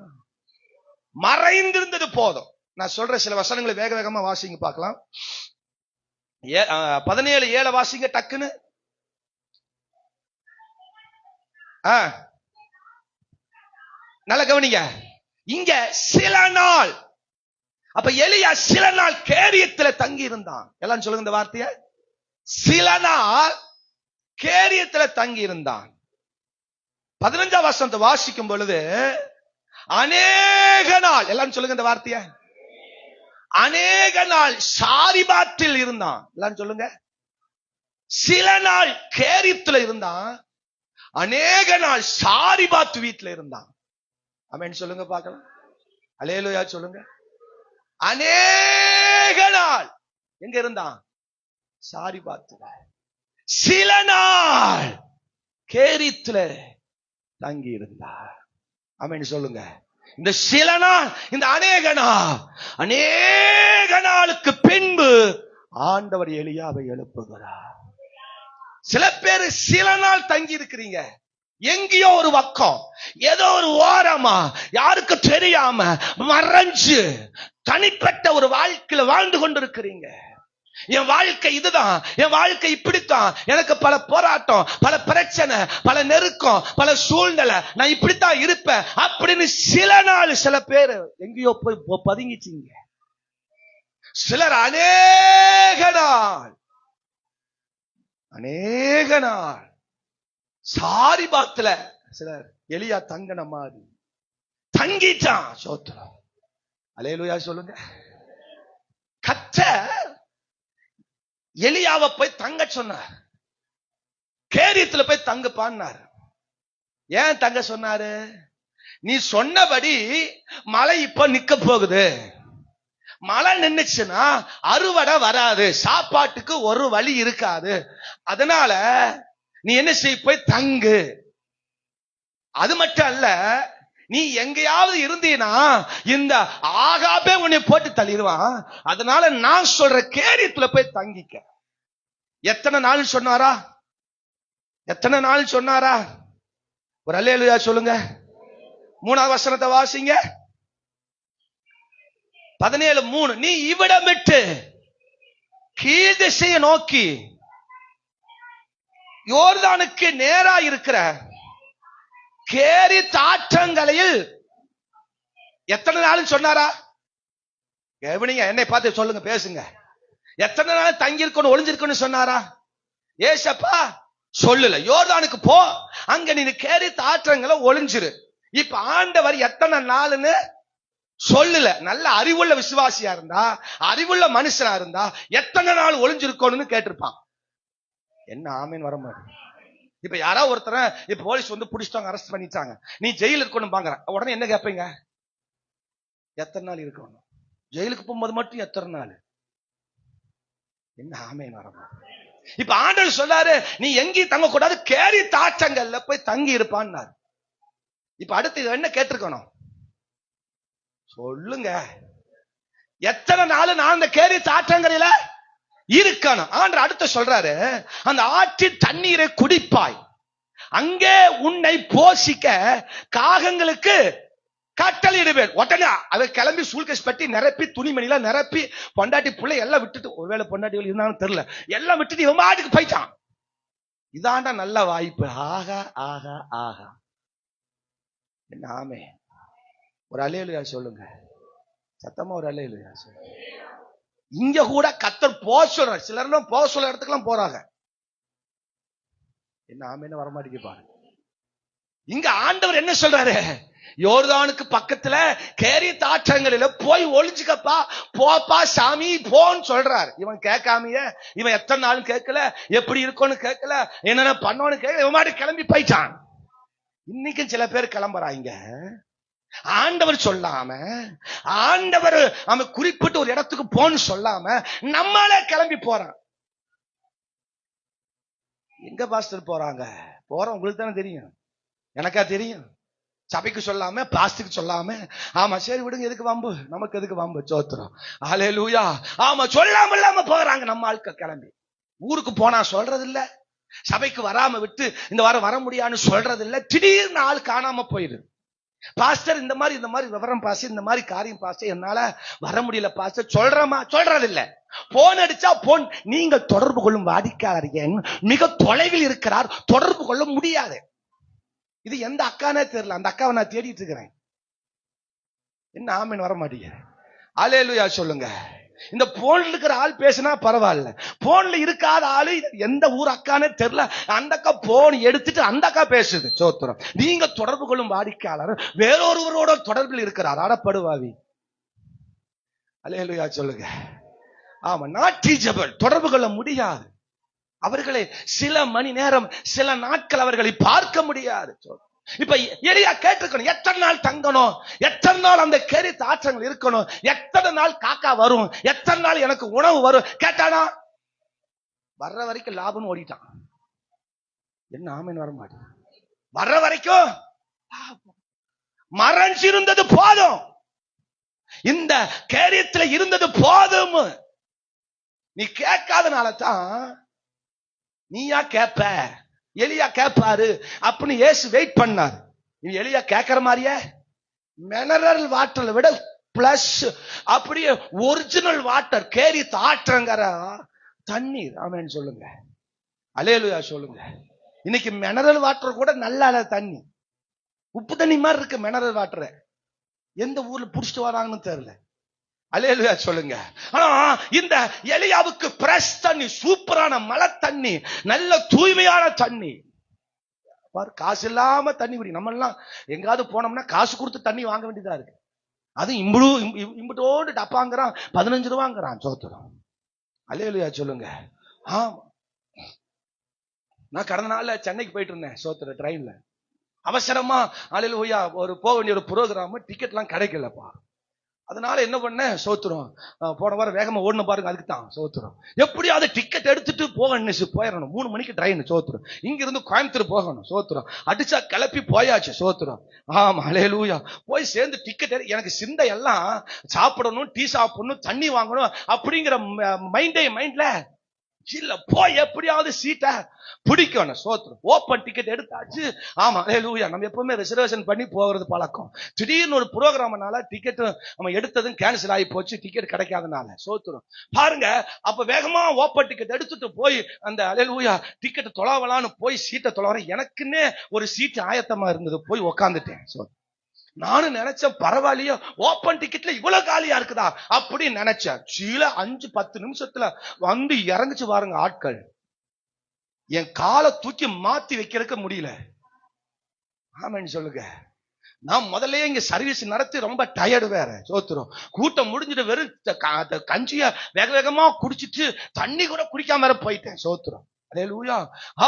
மறைந்திருந்தது போதும். நான் சொல்ற சில வசனங்களை வேக வேகமா வாசிங்க பார்க்கலாம். 17:7 வாசிங்க டக்குன்னு. நல்ல கவனிங்க. இங்க சில நாள், அப்ப எலியா சில நாள் கேரியத்துல தங்கி இருந்தான். எல்லாம் சொல்லுங்க இந்த வார்த்தைய. சில நாள் கேரியத்துல தங்கி இருந்தான். 15ஆம் வசனத்தை வாசிக்கும் பொழுது அநேக நாள், எல்லாம் சொல்லுங்க இந்த வார்த்தைய. அநேக நாள் சாரிபாத்தில் இருந்தான். எல்லாம் சொல்லுங்க. சில நாள் கேரியத்துல இருந்தான், அநேக நாள் சாரிபாத் வீட்டுல இருந்தான். ஆமென் சொல்லுங்க பார்க்கலாம். அல்லேலூயா சொல்லுங்க. அநேக நாள் எங்க இருந்தான்? சாரிபாத்துல. சில நாள் கேரியத்துல தங்கி இருந்தார். ஆமென் சொல்லுங்க. இந்த சில நாள், இந்த அநேக நாள், அநேக நாளுக்கு பின்பு ஆண்டவர் எலியாவை எழுப்புகிறார். சில பேர் சில நாள் தங்கி இருக்கிறீங்க, எங்கேயோ ஒரு பக்கம், ஏதோ ஒரு ஓரமா, யாருக்கு தெரியாம மறைஞ்சு தனிப்பட்ட ஒரு வாழ்க்கையில வாழ்ந்து கொண்டிருக்கிறீங்க. என் வாழ்க்கை இதுதான், என் வாழ்க்கை இப்படித்தான், எனக்கு பல போராட்டம், பல பிரச்சனை, பல நெருக்கம், பல சூழ்நிலை, நான் இப்படித்தான் இருப்பேன் அப்படின்னு சில நாள் சில பேர் எங்கேயோ போய் பதுங்கிட்டீங்க. சிலர் அநேக நாள் சாரி பாத்துல சிலர் எலியா தங்கன மாதிரி தங்கிட்டான். சோத்திரம். அல்லேலூயா சொல்லுங்க. கர்த்தர் எலியாவை போய் தங்க சொன்னார், கேரியத்துல போய் தங்க பான்னார். ஏன் தங்க சொன்னாரு? நீ சொன்னபடி மழை இப்ப நிக்க போகுது, மழை நின்னுச்சுன்னா அறுவடை வராது, சாப்பாட்டுக்கு ஒரு வழி இருக்காது, அதனால நீ என்ன செய்ய, போய் தங்கு. அது மட்டும் அல்ல, நீ எங்கேயாவது இருந்தீனா இந்த ஆகாபே உன்னை போட்டு தள்ளிடுவான், அதனால நான் சொல்ற கேரியத்துல போய் தங்கிக்க. எத்தனை நாள் சொன்னாரா? எத்தனை நாள் சொன்னாரா? ஒரு அல்லேலூயா சொல்லுங்க. 3வது வசனத்தை வாசிங்க. 17:3. நீ இவ்விடம் விட்டு கீழ் திசையை நோக்கி யோர்தானுக்கு நேரா இருக்கிற கேரித் ஆற்றங்கரையில் எத்தனை நாள் சொன்னாரா? கவனிங்க, என்னை பார்த்து சொல்லுங்க, பேசுங்க. எத்தனை நாள் தங்கி இருக்கணும், ஒளிஞ்சிருக்கணும் சொன்னாரா? ஏசப்பா சொல்லல, யோர்தானுக்கு போ, அங்க நீ கேரித் ஆற்றங்களை ஒளிஞ்சிரு. இப்ப ஆண்டவர் எத்தனை நாள்னு சொல்லல. நல்ல அறிவுள்ள விசுவாசியா இருந்தா, அறிவுள்ள மனுஷனா இருந்தா எத்தனை நாள் ஒளிஞ்சிருக்கணும்னு கேட்டிருப்பான். என்ன ஆமீன் வர மாட்டேன். இப்ப யாராவது ஒருத்தர இப்ப போலீஸ் வந்து புடிச்சிட்டாங்க, அரெஸ்ட் பண்ணிட்டாங்க, நீ ஜெயில இருக்கணும் பாக்குற, உடனே என்ன கேட்பீங்க? எத்தனை நாள் இருக்கணும்? ஜெயிலுக்கு போகும்போது மட்டும் எத்தனை நாள்? என்ன ஆமீன் வர மாட்டேன். இப்ப ஆண்டவர் சொல்றாரு, நீ எங்கேயும் தங்க கூடாது, கேரித் ஆற்றங்கள்ல போய் தங்கி இருப்பான்னாரு. இப்ப அடுத்து என்ன கேட்டிருக்கணும் சொல்லுங்க? எத்தனை நாள் நான் அந்த கேரித் ஆற்றங்கரையில இருக்கணும்? ஆண்டவர் அடுத்து சொல்றாரு, அந்த ஆற்றின் தண்ணீரை குடிப்பாய், அங்கே உன்னை போஷிக்க காகங்களுக்கு கட்டளையிடுவேன். உடனே அதை கிளம்பி சூல்கேஸ் பட்டி நிரப்பி, துணிமணில நிரப்பி, பொண்டாட்டி பிள்ளை எல்லாம் விட்டுட்டு, ஒருவேளை பொண்டாட்டி இருந்தாலும் தெரியல, எல்லாம் விட்டுட்டு இவன் பாட்டுக்கு போயிட்டான். இதாண்டா நல்ல வாய்ப்பு. ஆகா ஆகா ஆகா. என்ன ஆமே. ஒரு அல்லேலூயா சொல்லுங்க, சத்தமா ஒரு அல்லேலூயா சொல்லுங்க. இங்க கூட கர்த்தர் போக சொல்ற, சிலர் போக சொல்ற இடத்துக்கு போறாங்க. என்ன ஆமேன்னு வரமாட்டேங்க பாருங்க. இங்க ஆண்டவர் என்ன சொல்றாரு? யோர்தானுக்கு பக்கத்துல கேரித் ஆற்றங்களில போய் ஒளிஞ்சுக்கப்பா, போப்பா சாமி போன்னு சொல்றாரு. இவன் கேட்காமைய, இவன் எத்தனை நாளும் கேட்கல, எப்படி இருக்கும்னு கேட்கல, என்னென்ன பண்ணோன்னு கேட்கல, இவன் மாதிரி கிளம்பி போயிட்டான். இன்னைக்கும் சில பேர் கிளம்புறாங்க, ஆண்டவர் சொல்லாம, ஆண்டவர் அவன் குறிப்பிட்டு ஒரு இடத்துக்கு போன்னு சொல்லாம நம்மளே கிளம்பி போறான். எங்க பாஸ்டர் போறாங்க? போறோம், உங்களுக்கு தானே தெரியும், எனக்கா தெரியும். சபைக்கு சொல்லாம, பிளாஸ்டிக் சொல்லாம, ஆமா சரி விடுங்க, எதுக்கு வம்பு, நமக்கு எதுக்கு வம்பு? சோத்திரம். அல்லேலூயா. ஆமா, சொல்லாம இல்லாம போறாங்க நம்ம ஆட்கள் கிளம்பி. ஊருக்கு போனா சொல்றது இல்ல, சபைக்கு வராம விட்டு இந்த வாரம் வர முடியான்னு சொல்றது இல்ல, திடீர்னு ஆள் காணாம போயிடுது. பாஸ்டர் இந்த மாதிரி விவரம் பாஸ்டர், இந்த மாதிரி காரியம் பாஸ்டர், என்னால வர முடியல பாஸ்டர் சொல்றமா? சொல்றது இல்ல. போன் அடிச்சா போன், நீங்க தொடர்பு கொள்ளும் வாடிக்கையாளர் மிக தொலைவில் இருக்கிறார், தொடர்பு கொள்ள முடியாது. இது எந்த அக்கானே தெரியல, அந்த அக்காவை நான் தேடிட்டு இருக்கிறேன். என்ன ஆமீன் வர மாட்டீங்க? அல்லேலூயா சொல்லுங்க. இந்த போன்ல இருக்கிற ஆள் பேசினா பரவாயில்ல, போன்ல இருக்காத ஆளு எந்த ஊர் அக்கானே தெரியல, அந்த அக்கா போன் எடுத்துட்டு அந்த அக்கா பேசுது. சோத்திரம். நீங்க தொடர்பு கொள்ளும் வாடிக்கையாளர் வேறொருவரோட தொடர்பில் இருக்கிறார், அடப்படுவாவி. அல்லேலூயா சொல்லுங்க. ஆமா, நாட் டீச்சபிள், தொடர்பு கொள்ள முடியாது. அவர்களை சில மணி நேரம், சில நாட்கள் அவர்களை பார்க்க முடியாது. இப்ப எலியா கேட்டிருக்கணும், எத்தனை நாள் தங்கணும், எத்தனை நாள் அந்த கேரித் ஆற்றங்கள் இருக்கணும், எத்தனை நாள் காக்கா வரும், எத்தனை நாள் எனக்கு உணவு வரும் கேட்டானா? வர்ற வரைக்கும் லாபம் ஓடிட்டான். என்ன ஆமீன் வர மாட்டேன். வர்ற வரைக்கும் மறைஞ்சிருந்தது போதும், இந்த கேரியத்துல இருந்தது போதும். நீ கேட்காதனால தான் நீயா கேப்ப, எலியா கேப்பாரு அப்படின்னு இயேசு வெயிட் பண்ணாரு. எலியா கேட்கிற மாதிரியே மினரல் வாட்டர்ல விட பிளஸ் அப்படியே ஒரிஜினல் வாட்டர் கேரி தாற்றங்கிற தண்ணீர். ஆமென் சொல்லுங்க, அல்லேலூயா சொல்லுங்க. இன்னைக்கு மினரல் வாட்டர் கூட நல்ல தண்ணி, உப்பு தண்ணி மாதிரி இருக்கு மினரல் வாட்டர். எந்த ஊர்ல புடிச்சிட்டு வராங்கன்னு தெரியல. அல்லேலூயா சொல்லுங்க. ஆனா இந்த எலியாவுக்கு பிரஷ் தண்ணி, சூப்பரான மழை தண்ணி, நல்ல தூய்மையான தண்ணி. காசு இல்லாம தண்ணி குடி. நம்ம எல்லாம் எங்காவது போனோம்னா காசு கொடுத்து தண்ணி வாங்க வேண்டியதா இருக்கு. அது இம்புட்டோடு டப்பாங்கிறான், 15 ரூபாங்கிறான். சோத்திரம், அல்லேலூயா சொல்லுங்க. ஆமா, நான் கடந்த நாள்ல சென்னைக்கு போயிட்டு இருந்தேன். சோத்திர ட்ரெயின்ல அவசரமா அல்லேலூயா ஒரு போக வேண்டிய ஒரு ப்ரோக்ராம், டிக்கெட் எல்லாம் கிடைக்கலப்பா. அதனால என்ன பண்ண, சோத்திரம் போன வாரம் வேகமா ஓடணும் பாருங்க, அதுக்கு தான். சோத்திரம் எப்படியாவது டிக்கெட் எடுத்துட்டு போயிடணும். 3 மணிக்கு ட்ரெயின். சோத்திரம் இங்க இருந்து கோயம்புத்தூர் போகணும். சோத்திரம் அடிச்சா கிளப்பி போயாச்சு. சோத்திரம், ஆமா, அல்லேலூயா. போய் சேர்ந்து டிக்கெட், எனக்கு சிந்தை எல்லாம் சாப்பிடணும், டீ சாப்பிடணும், தண்ணி வாங்கணும் அப்படிங்கிற மைண்ட்ல இல்ல. போய் எப்படியாவது சீட்டை பிடிக்கணும். சோத்திரம் ஓப்பன் டிக்கெட் எடுத்தாச்சு. ஆமா, அல்லேலூயா. நம்ம எப்பவுமே ரிசர்வேஷன் பண்ணி போகிறது பழக்கம். திடீர்னு ஒரு ப்ரோக்ராம்னால டிக்கெட் நம்ம எடுத்ததும் கேன்சல் ஆகி போச்சு, டிக்கெட் கிடைக்காதனால. சோத்திரம் பாருங்க, அப்ப வேகமா ஓப்பன் டிக்கெட் எடுத்துட்டு போய் அந்த அல்லேலூயா டிக்கெட் தொலைவலான்னு போய் சீட்டை தொலைவறேன். எனக்குன்னே ஒரு சீட்டு ஆயத்தமா இருந்தது, போய் உக்காந்துட்டேன். நானும் நினைச்சேன் பரவாயில்லையோ, ஓப்பன் டிக்கெட்ல இவ்வளவு காலியா இருக்குதா அப்படின்னு நினைச்சேன். சீல 5-10 நிமிஷத்துல வந்து இறங்குச்சு பாருங்க ஆட்கள். என் காலை தூக்கி மாத்தி வைக்கிறதுக்கு முடியல. ஆமென் சொல்லுங்க. நான் முதல்ல இங்க சர்வீஸ் நடத்தி ரொம்ப டயர்டு வேற. சோத்திரம் கூட்டம் முடிஞ்சிட்டு வெறும் கஞ்சிய வேக வேகமா குடிச்சிட்டு தண்ணி கூட குடிக்காம வேற போயிட்டேன். சோத்திரம், அல்லேலூயா.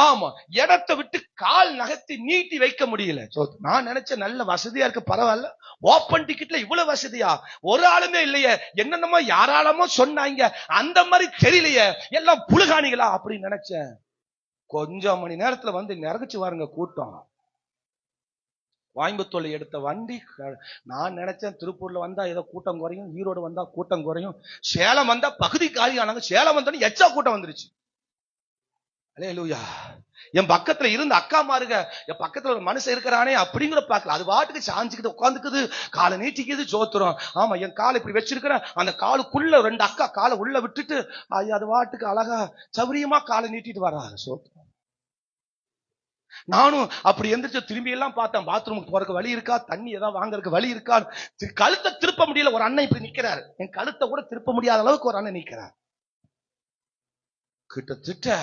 ஆமா, இடத்தை விட்டு கால் நகர்த்தி நீட்டி வைக்க முடியல. நான் நினைச்ச நல்ல வசதியா இருக்கு, பரவாயில்ல. ஓப்பன் டிக்கெட்ல இவ்வளவு வசதியா? ஒரு ஆளுமே இல்லையே, என்னென்னமோ யாராலமோ சொன்னாங்க, அந்த மாதிரி தெரியலையே, எல்லாம் புழுகாணிகளா அப்படின்னு நினைச்சேன். கொஞ்சம் மணி நேரத்துல வந்து நிறகுச்சு வாருங்க கூட்டம். கோயம்புத்தூர்ல எடுத்த வண்டி. நான் நினைச்சேன் திருப்பூர்ல வந்தா ஏதோ கூட்டம் குறையும், ஈரோடு வந்தா கூட்டம் குறையும், சேலம் வந்தா பகுதி காலியானாங்க. சேலம் வந்தோன்னு எச்சா கூட்டம் வந்துருச்சு. அல்லேலூயா. என் பக்கத்துல இருந்த அக்கா மாருங்க, என் பக்கத்துல ஒரு மனுஷன் இருக்கிறானே அப்படிங்கிற பாக்கல, அது பாட்டுக்கு சாஞ்சுக்கிட்டு உட்காந்துக்குது, காலை நீட்டிக்குது. சோத்திரம், ஆமா, என் காலை இப்படி வச்சிருக்கிறேன், அந்த காலுக்குள்ள 2 அக்கா காலை உள்ள விட்டுட்டு அது பாட்டுக்கு அழகா சௌரியமா காலை நீட்டிட்டு வராங்க. சோத்திரம். நானும் அப்படி எந்திரிச்சு திரும்பி எல்லாம் பார்த்தேன், பாத்ரூமுக்கு போறதுக்கு வழி இருக்கா, தண்ணி ஏதாவது வாங்கறதுக்கு வழி இருக்கா. கழுத்தை திருப்ப முடியல. ஒரு அண்ணன் இப்படி நிக்கிறாரு, என் கழுத்தை கூட திருப்ப முடியாத அளவுக்கு ஒரு அண்ணன் நிக்கிறார். கிட்டத்தட்ட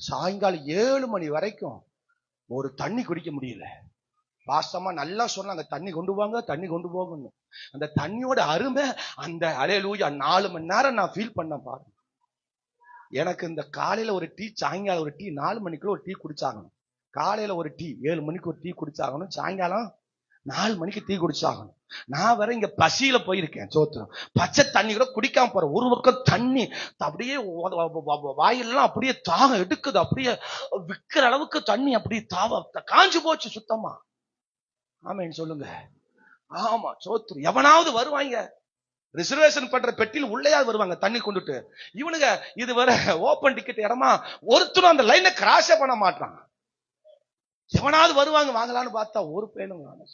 சாயங்காலம் 7 மணி வரைக்கும் ஒரு தண்ணி குடிக்க முடியல. வாசமா நல்லா சொன்னாங்க, தண்ணி கொண்டு வாங்க, தண்ணி கொண்டு போகணும். அந்த தண்ணியோட அருமை அந்த அல்லேலூயா 4 மணி நேரம் நான் ஃபீல் பண்ண பாருங்க. எனக்கு இந்த காலையில ஒரு டீ, சாயங்காலம் ஒரு டீ, 4 மணிக்குள்ள ஒரு டீ குடிச்சாகணும். காலையில ஒரு டீ, 7 மணிக்கு ஒரு டீ குடிச்சாகணும். சாயங்காலம் 4 மணிக்கு டீ குடிச்சாகணும். நான் வேற இங்க பசியில போயிருக்கேன். சோத்திரம் பச்சை தண்ணி கூட குடிக்காம போறேன். ஒரு பக்கம் தண்ணி அப்படியே வாயிலெல்லாம் அப்படியே தாகம் எடுக்குது, அப்படியே விக்கிற அளவுக்கு தண்ணி அப்படியே காஞ்சு போச்சு சுத்தமா. ஆமென் சொல்லுங்க. ஆமா, சோத்திரம். எவனாவது வருவாங்க, ரிசர்வேஷன் பண்ற பெட்டியில் உள்ளேயாவது வருவாங்க தண்ணி கொண்டுட்டு. இவனுங்க இது வர ஓப்பன் டிக்கெட் இடமா ஒருத்தரும் அந்த லைனை கிராஸே பண்ண மாட்டான். எவனாவது வருவாங்க வாங்கலான்னு பார்த்தா ஒரு பேனுங்க.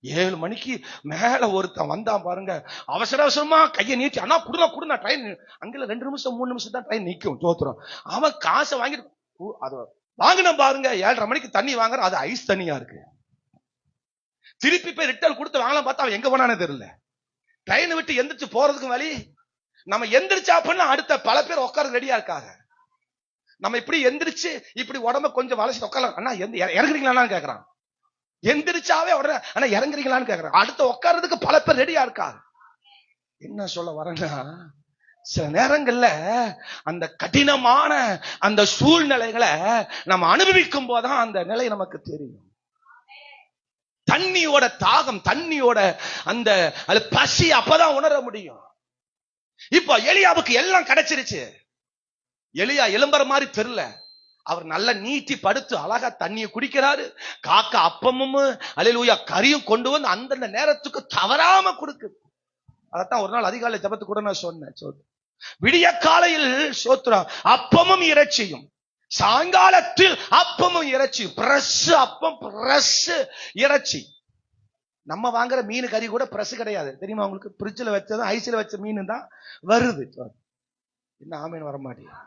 7 மணிக்கு மேல ஒருத்தன் வந்தான் பாருங்க, அவசர அவசரமா கையை நீட்டி, அண்ணா குடுனா ட்ரெயின் அங்கல 2 நிமிஷம் 3 நிமிஷம் தான் ட்ரெயின் நிக்கும். சோத்திரம், அவன் காசை வாங்கிட்டு அது வாங்கின பாருங்க. 7:30 மணிக்கு தண்ணி வாங்குற, அது ஐஸ் தண்ணியா இருக்கு. திருப்பி போய் ரிட்டர்ன் கொடுத்து வாங்கலாம் பார்த்தா அவன் எங்க போனானே தெரியல. ட்ரெயினை விட்டு எந்திரிச்சு போறதுக்கு வழி. நம்ம எந்திரிச்சா அப்படின்னா அடுத்த பல பேர் உட்கார ரெடியா இருக்காங்க. நம்ம இப்படி எந்திரிச்சு இப்படி உடம்ப கொஞ்சம் வளைச்சு உட்காரலாம். அண்ணா இறங்குறீங்களான்னு கேக்குறான். எந்திரிச்சாவே உடனே அண்ணா இறங்குறீங்களான்னு கேக்குறான். அடுத்த உட்கார்றதுக்கு பல பேர் ரெடியா இருக்கா. என்ன சொல்ல வரேன்னா, சில நேரங்கள்ல அந்த கடினமான அந்த சூழ்நிலைகளை நம்ம அனுபவிக்கும் போதுதான் அந்த நிலை நமக்கு தெரியும். தண்ணியோட தாகம், தண்ணியோட அந்த பசி அப்பதான் உணர முடியும். இப்போ எலியாவுக்கு எல்லாம் கிடைச்சிருச்சு. எலியா எலும்புற மாதிரி தெரியல. அவர் நல்ல நீட்டி படுத்து அழகா தண்ணியை குடிக்கிறாரு. காக்கா அப்பமும் அல்லேலூயா கறியும் கொண்டு வந்து அந்தந்த நேரத்துக்கு தவறாம கொடுக்குது. அதத்தான் ஒரு நாள் அதிகாலை ஜபத்து கூட நான் சொன்னேன். விடிய காலையில் சோத்திரம் அப்பமும் இறைச்சியும் சாயங்காலத்தில் அப்பமும் இறைச்சி, பிரஸ் அப்பம், பிரஸ் இறைச்சி. நம்ம வாங்குற மீன் கறி கூட பிரஸ் கிடையாது தெரியுமா உங்களுக்கு? பிரிட்ஜில் வச்சதும் ஐஸ்ல வச்ச மீன் தான் வருது. என்ன ஆமேன் வர மாட்டேங்குது.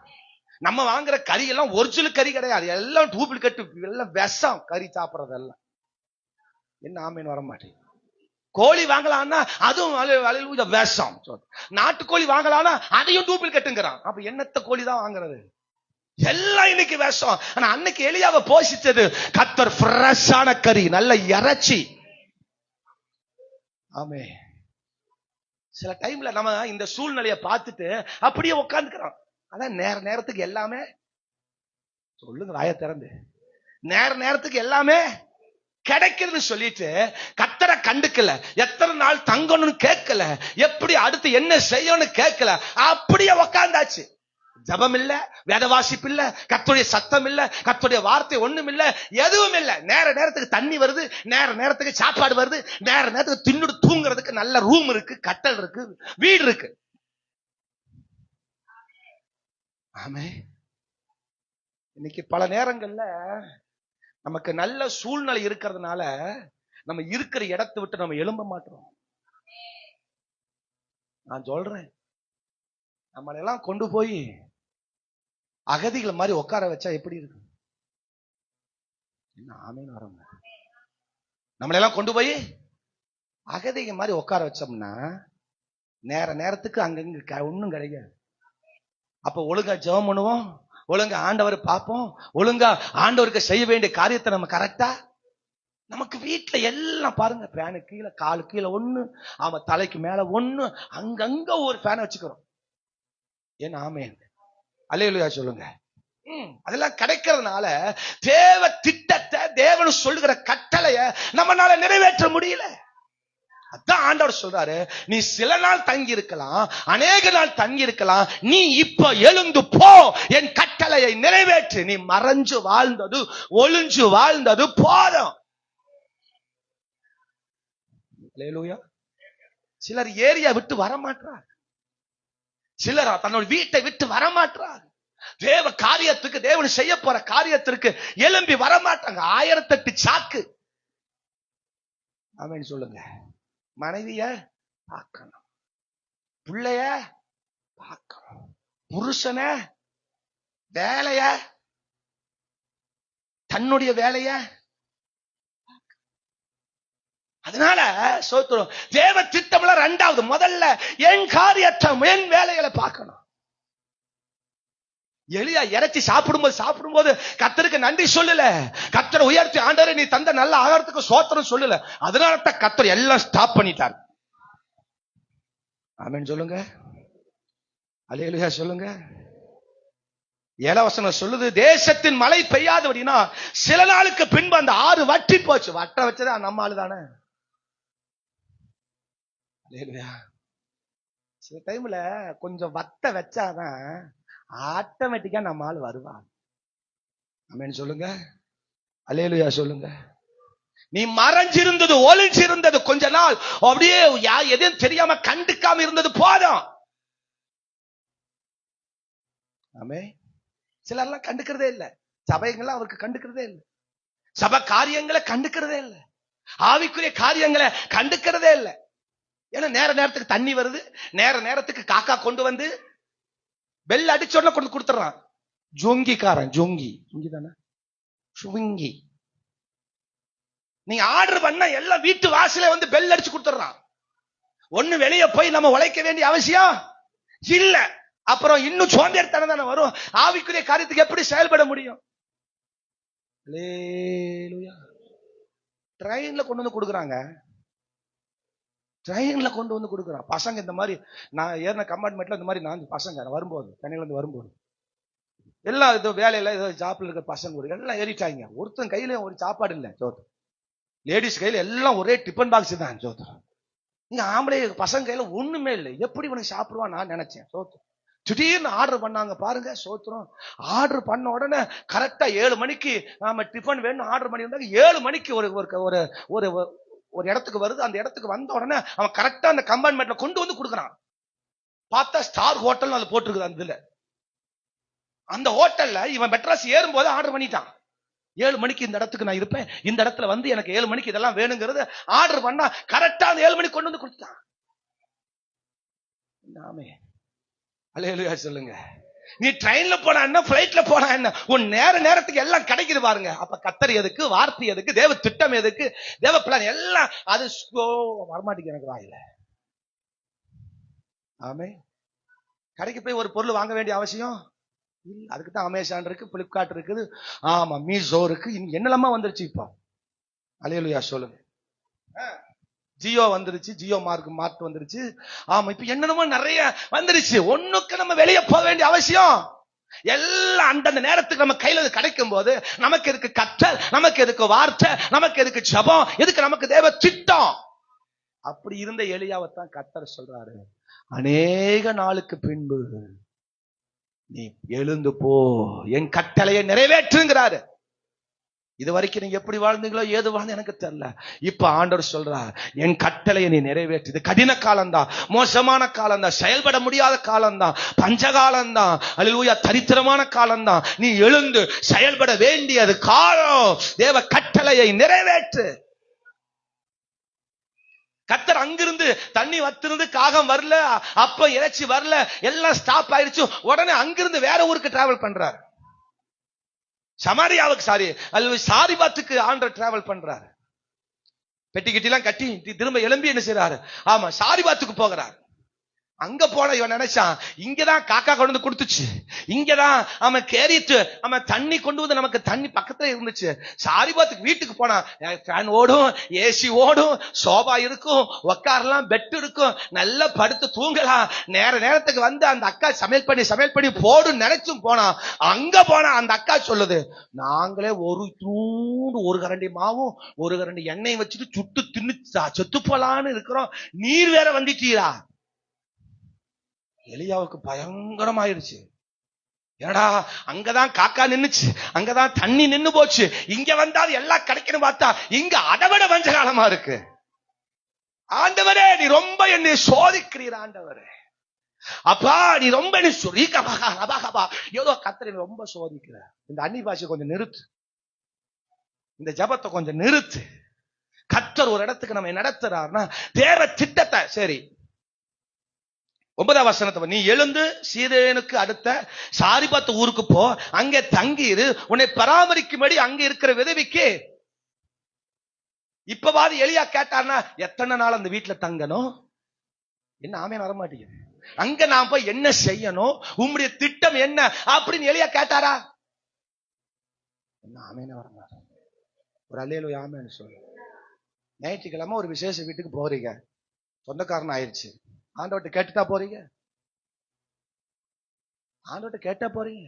நம்ம வாங்குற கறி எல்லாம் ஒரிஜினல் கறி கிடையாது, எல்லாம் டூப்ளிகேட், எல்லாம் விஷம் கறி சாப்பிடறதெல்லாம். என்ன ஆமேன் வர மாட்டேங்குது. கோழி வாங்கலாம்னா அதுவும் விஷம். நாட்டுக்கோழி வாங்கலாம்னா அதையும் டூப்ளிகேட்டுங்கிறான். அப்ப என்னத்த கோழி தான் வாங்குறது? எல்லாம் இன்னைக்கு விஷம். ஆனா அன்னைக்கு எலியாவை போஷிச்சது கர்த்தர் ஃப்ரெஷ்ஷான கறி, நல்ல இறைச்சி. ஆமே. சில டைம்ல நம்ம இந்த சூழ்நிலையை பார்த்துட்டு அப்படியே உட்காந்துக்கிறோம். அதான் நேரத்துக்கு எல்லாமே சொல்லுங்க வாய திறந்து, நேரத்துக்கு எல்லாமே கிடைக்கிறது சொல்லிட்டு கர்த்தரை கண்டுக்கல, எத்தனை நாள் தங்கணும்னு கேட்கல, எப்படி அடுத்து என்ன செய்யணும்னு கேட்கல, அப்படியே உக்காந்தாச்சு. ஜபம் இல்ல, வேத வாசிப்பு இல்ல, கர்த்தருடைய சத்தம் இல்ல, கர்த்தருடைய வார்த்தை ஒண்ணும் இல்ல, எதுவும் இல்ல. நேரத்துக்கு தண்ணி வருது, நேரத்துக்கு சாப்பாடு வருது, நேரத்துக்கு தின்னுடு தூங்குறதுக்கு நல்ல ரூம் இருக்கு, கட்டல் இருக்கு, வீடு இருக்கு. ஆமே. இன்னைக்கு பல நேரங்கள்ல நமக்கு நல்ல சூழ்நிலை இருக்கிறதுனால நம்ம இருக்கிற இடத்தை விட்டு நம்ம எழும்ப மாட்டோம். நான் சொல்றேன், நம்மளெல்லாம் கொண்டு போய் அகதிகள் மாதிரி உட்கார வச்சா எப்படி இருக்கு? என்ன ஆமேன்னு வரோங்க. நம்மளெல்லாம் கொண்டு போய் அகதிகள் மாதிரி உட்கார வச்சோம்னா நேரத்துக்கு அங்கங்க ஒண்ணும் கிடையாது. அப்ப ஒழுங்கா ஜெபம் பண்ணுவோம், ஒழுங்கா ஆண்டவர் பார்ப்போம், ஒழுங்கா ஆண்டவருக்கு செய்ய வேண்டிய காரியத்தை நம்ம கரெக்டா. நமக்கு வீட்டுல எல்லாம் பாருங்க, ஃபேனு கீழே, காலு கீழே ஒண்ணு, அவன் தலைக்கு மேல ஒண்ணு, அங்கங்க ஒரு ஃபேனை வச்சுக்கிறோம். ஏன் ஆமேன் அல்லேலூயா சொல்லுங்க. அதெல்லாம் கிடைக்கிறதுனால தேவ திட்டத்தை, தேவன் சொல்லுகிற கட்டளைய நம்மளால நிறைவேற்ற முடியல. அதான் ஆண்டவர் சொல்றாரு, நீ சில நாள் தங்கி இருக்கலாம், அநேக நாள் தங்கி இருக்கலாம், நீ இப்ப எழுந்து போ, என் கட்டளையை நிறைவேற்று. நீ மறைஞ்சு வாழ்ந்தது, ஒளிஞ்சு வாழ்ந்தது போதும். அல்லேலூயா. சிலர் ஏரியா விட்டு வரமாட்டார், சிலர் தன்னோட வீட்டை விட்டு வரமாட்டார், தேவ காரியத்துக்கு, தேவன் செய்ய போற காரியத்திற்கு எழும்பி வரமாட்டாங்க. 1008 சாக்கு. ஆமென் சொல்லுங்க. மனைவிய பார்க்கணும், பிள்ளைய பார்க்கணும், புருஷன, வேலைய, தன்னுடைய வேலைய. அதனால சோத்திரம், தேவ திட்டம்ல ரெண்டாவது, முதல்ல என் காரியத்தை, என் வேலைகளை பார்க்கணும். எலியா இறைச்சி சாப்பிடும்போது கர்த்தருக்கு நன்றி சொல்லல, கர்த்தரை உயர்த்தி ஆண்டவரே நீ தந்த நல்ல ஆகாரத்துக்கு சோத்திரம் சொல்லல. அதனால தான் கர்த்தர் எல்லாம் ஸ்டாப் பண்ணிட்டார். ஆமென் சொல்லுங்க. அல்லேலூயா சொல்லுங்க. 7 வசனம் சொல்லுது, தேசத்தின் மழை பெய்யாதபடினா சில நாளுக்கு பின்பு அந்த ஆறு வற்றி போச்சு. வட்ட வச்சதே நம்ம ஆளு தானே. சில டைம்ல கொஞ்சம் வத்த வச்சாதான் ஆட்டோமேட்டிக்கா நம்ம ஆள் வருவான். ஆமென் சொல்லுங்க. அல்லேலூயா சொல்லுங்க. நீ மறைஞ்சிருந்தது, ஒளிஞ்சிருந்தது கொஞ்ச நாள் அப்படியே எதையும் தெரியாம கண்டுக்காம இருந்தது போதும். ஆமே. சிலர்லாம் கண்டுக்கிறதே இல்லை, சபைகள்லாம் அவருக்கு கண்டுக்கிறதே இல்லை, சபை காரியங்களை கண்டுக்கிறதே இல்லை, ஆவிக்குரிய காரியங்களை கண்டுக்கிறதே இல்லை. ஏன்னா நேரத்துக்கு தண்ணி வருது, நேரத்துக்கு காக்கா கொண்டு வந்து பெல் அடிச்சோட கொண்டு கொடுத்துறான். ஜொங்கிக்காரன், ஜொங்கி தானே, சுங்கி. நீங்க ஆர்டர் பண்ண எல்லாம் வீட்டு வாசல வந்து பெல் அடிச்சு கொடுத்துறான். ஒண்ணு வெளியே போய் நம்ம உழைக்க வேண்டிய அவசியம் இல்ல. அப்புறம் இன்னும் சோம்பேறித்தனம் தானே வரும். ஆவிக்குரிய காரியத்துக்கு எப்படி செயல்பட முடியும்? ட்ரெயின்ல கொண்டு வந்து கொடுக்குறாங்க, ட்ரெயின்ல கொண்டு வந்து கொடுக்குறான். பசங்க இந்த மாதிரி, நான் ஏறின கம்பார்ட்மெண்ட்ல இந்த மாதிரி 4 பசங்க வரும்போது, சென்னையில இருந்து வரும்போது எல்லாம் ஏதோ வேலையில ஏதோ ஜாப்ல இருக்க பசங்க எல்லாம் ஏறிட்டாங்க. ஒருத்தன் கையில ஒரு சாப்பாடு இல்லை சோத்து, லேடிஸ் கையில எல்லாம் ஒரே டிஃபன் பாக்ஸ் தான் சோத்து. நீங்க ஆம்பளை பசங்க கையில ஒண்ணுமே இல்லை. எப்படி இவனுக்கு சாப்பிடுவான் நான் நினைச்சேன் சோத்து. திடீர்னு ஆர்டர் பண்ணாங்க பாருங்க, சோத்திரம். ஆர்டர் பண்ண உடனே கரெக்டா 7 மணிக்கு நாம டிஃபன் வேணும் ஆர்டர் பண்ணி இருந்தாங்க. 7 மணிக்கு ஒரு இடத்துக்கு வருது. அந்த இடத்துக்கு வந்த உடனே அவன் கரெக்டா அந்த கம்பார்ட்மெண்ட்ல கொண்டு வந்து கொடுக்குறான். பார்த்தா ஸ்டார் ஹோட்டல் அது போட்டிருக்குது அந்த இதுல. அந்த ஹோட்டல்ல இவன் மெட்ராஸ் ஏறும்போது ஆர்டர் பண்ணிட்டான். 7 மணிக்கு இந்த இடத்துக்கு நான் இருப்பேன், இந்த இடத்துல வந்து எனக்கு 7 மணிக்கு இதெல்லாம் வேணுங்கிறது ஆர்டர் பண்ணா கரெக்டா அந்த 7 மணிக்கு கொண்டு வந்து கொடுத்தான். நாமே அல்லேலூயா சொல்லுங்க. நீ ட்ரெயின்ல போனா என்ன, பிளைட்ல போனா என்ன, உன் நேரத்துக்கு எல்லாம் கிடைக்குது பாருங்க. அப்ப கர்த்தர் எதுக்கு, வார்த்தை எதுக்கு, தேவ திட்டம் எதுக்கு, தேவ பிளான் எல்லாம் அது வரமாட்டேங்குது எனக்கு வாயில. ஆமே. கடைக்கு போய் ஒரு பொருள் வாங்க வேண்டிய அவசியம் இல்ல. அதுக்கு தான் அமேசான் இருக்கு, பிளிப்கார்ட் இருக்குது, ஆமா மீஷோ இருக்கு, என்னெல்லாமா வந்துருச்சு இப்போ. அல்லேலூயா சொல்லுங்க. ஜியோ வந்துருச்சு, ஜியோ மார்ட் வந்துருச்சு. ஆமா இப்ப என்னென்னமோ நிறைய வந்துருச்சு. ஒண்ணுக்கு நம்ம வெளியே போக வேண்டிய அவசியம் எல்லாம் அந்தந்த நேரத்துக்கு நம்ம கையில கிடைக்கும் போது நமக்கு எதுக்கு கற்றல், நமக்கு எதுக்கு வார்த்தை, நமக்கு எதுக்கு ஜெபம், எதுக்கு நமக்கு தேவ திட்டம். அப்படி இருந்த எலியாவைத்தான் கர்த்தர் சொல்றாரு, அநேக நாளுக்கு பின்பு நீ எழுந்து போ, என் கட்டளையை நிறைவேற்றுங்கிறாரு. இது வரைக்கும் நீங்க எப்படி வாழ்ந்தீங்களோ ஏது வாழ்ந்து எனக்கு தெரியல. இப்ப ஆண்டவர் சொல்றார், என் கட்டளையை நீ நிறைவேற்று. இது கடின காலம்தான், மோசமான காலம்தான், செயல்பட முடியாத காலம்தான், பஞ்சகாலம்தான், அல்லேலூயா தரித்திரமான காலம்தான். நீ எழுந்து செயல்பட வேண்டியது காலம். தேவ கட்டளையை நிறைவேற்று. கர்த்தர் அங்கிருந்து தண்ணி வத்திருந்து காகம் வரல, அப்ப இறைச்சி வரல, எல்லாம் ஸ்டாப் ஆயிடுச்சு. உடனே அங்கிருந்து வேற ஊருக்கு டிராவல் பண்றாரு. சமாரியாவுக்கு சாரிபாத்துக்கு ஆண்டவர் டிராவல் பண்றாரு. பெட்டி கிட்டிலாம் கட்டி திரும்ப எழும்பி என்ன செய்யறாரு, ஆமா சாரிபாத்துக்கு போகிறார். அங்க போன இவன் நினைச்சான், இங்கதான் காக்கா கொண்டு வந்து கொடுத்துச்சு, இங்கதான் அவன் கேரிட்டு அவன் தண்ணி கொண்டு வந்து நமக்கு தண்ணி பக்கத்துல இருந்துச்சு. சாரிபாத்துக்கு வீட்டுக்கு போனா ஃபேன் ஓடும், ஏசி ஓடும், சோபா இருக்கும், உக்காரலாம், பெட் இருக்கும், நல்லா படுத்து தூங்கலாம். நேரத்துக்கு வந்து அந்த அக்கா சமையல் பண்ணி போடும் நினைச்சும் போனா. அங்க போனா அந்த அக்கா சொல்லுது, நாங்களே ஒரு கரண்டி மாவும் ஒரு கரண்டி எண்ணெயும் வச்சுட்டு சுட்டு தின்னு செத்து போலான்னு இருக்கிறோம், நீர் வேற வந்துட்டீரா. எலியாவுக்கு பயங்கரமாயிருச்சு. ஏடா அங்கதான் காக்கா நின்னுச்சு, அங்கதான் தண்ணி நின்னு போச்சு, இங்க வந்தா எல்லாம் கிடைக்கணும் பார்த்தா இங்க அடவிட வஞ்சகாலமா இருக்கு. ஆண்டவரே நீ ரொம்ப என்னை சோதிக்கிறீர் ஆண்டவரே, அப்பா நீ ரொம்ப ஏதோ கர்த்தரை ரொம்ப சோதிக்கிற. இந்த அன்னி பாஷை கொஞ்சம் நிறுத்து, இந்த ஜபத்தை கொஞ்சம் நிறுத்து. கர்த்தர் ஒரு இடத்துக்கு நம்ம நடத்துறாருன்னா தேவ திட்டத்தை. சரி 9ஆம் வசனத்தை, நீ எழுந்து சீதேனுக்கு அடுத்த சாரிபாத் ஊருக்கு போ, அங்கே தங்கியிரு, உன்னை பராமரிக்கும்படி அங்க இருக்கிற விதவிக்கு. இப்பவாது எலியா கேட்டார்னா எத்தனை நாள் அந்த வீட்டுல தங்கணும், என்ன ஆமே வர மாட்டேங்குது, அங்க நான் போய் என்ன செய்யணும், உம்முடைய திட்டம் என்ன அப்படின்னு எலியா கேட்டாரா? என்ன ஆமேன்னு வர மாட்டேன். ஒரு அல்லேலூயா ஆமேன்னு சொல்லு. ஞாயிற்றுக்கிழமை ஒரு விசேஷ வீட்டுக்கு போறீங்க, சொந்தக்காரன் ஆயிடுச்சு, ஆண்டவர்கிட்ட கேட்டுட்டா போறீங்க, ஆண்டவர்கிட்ட கேட்டா போறீங்க.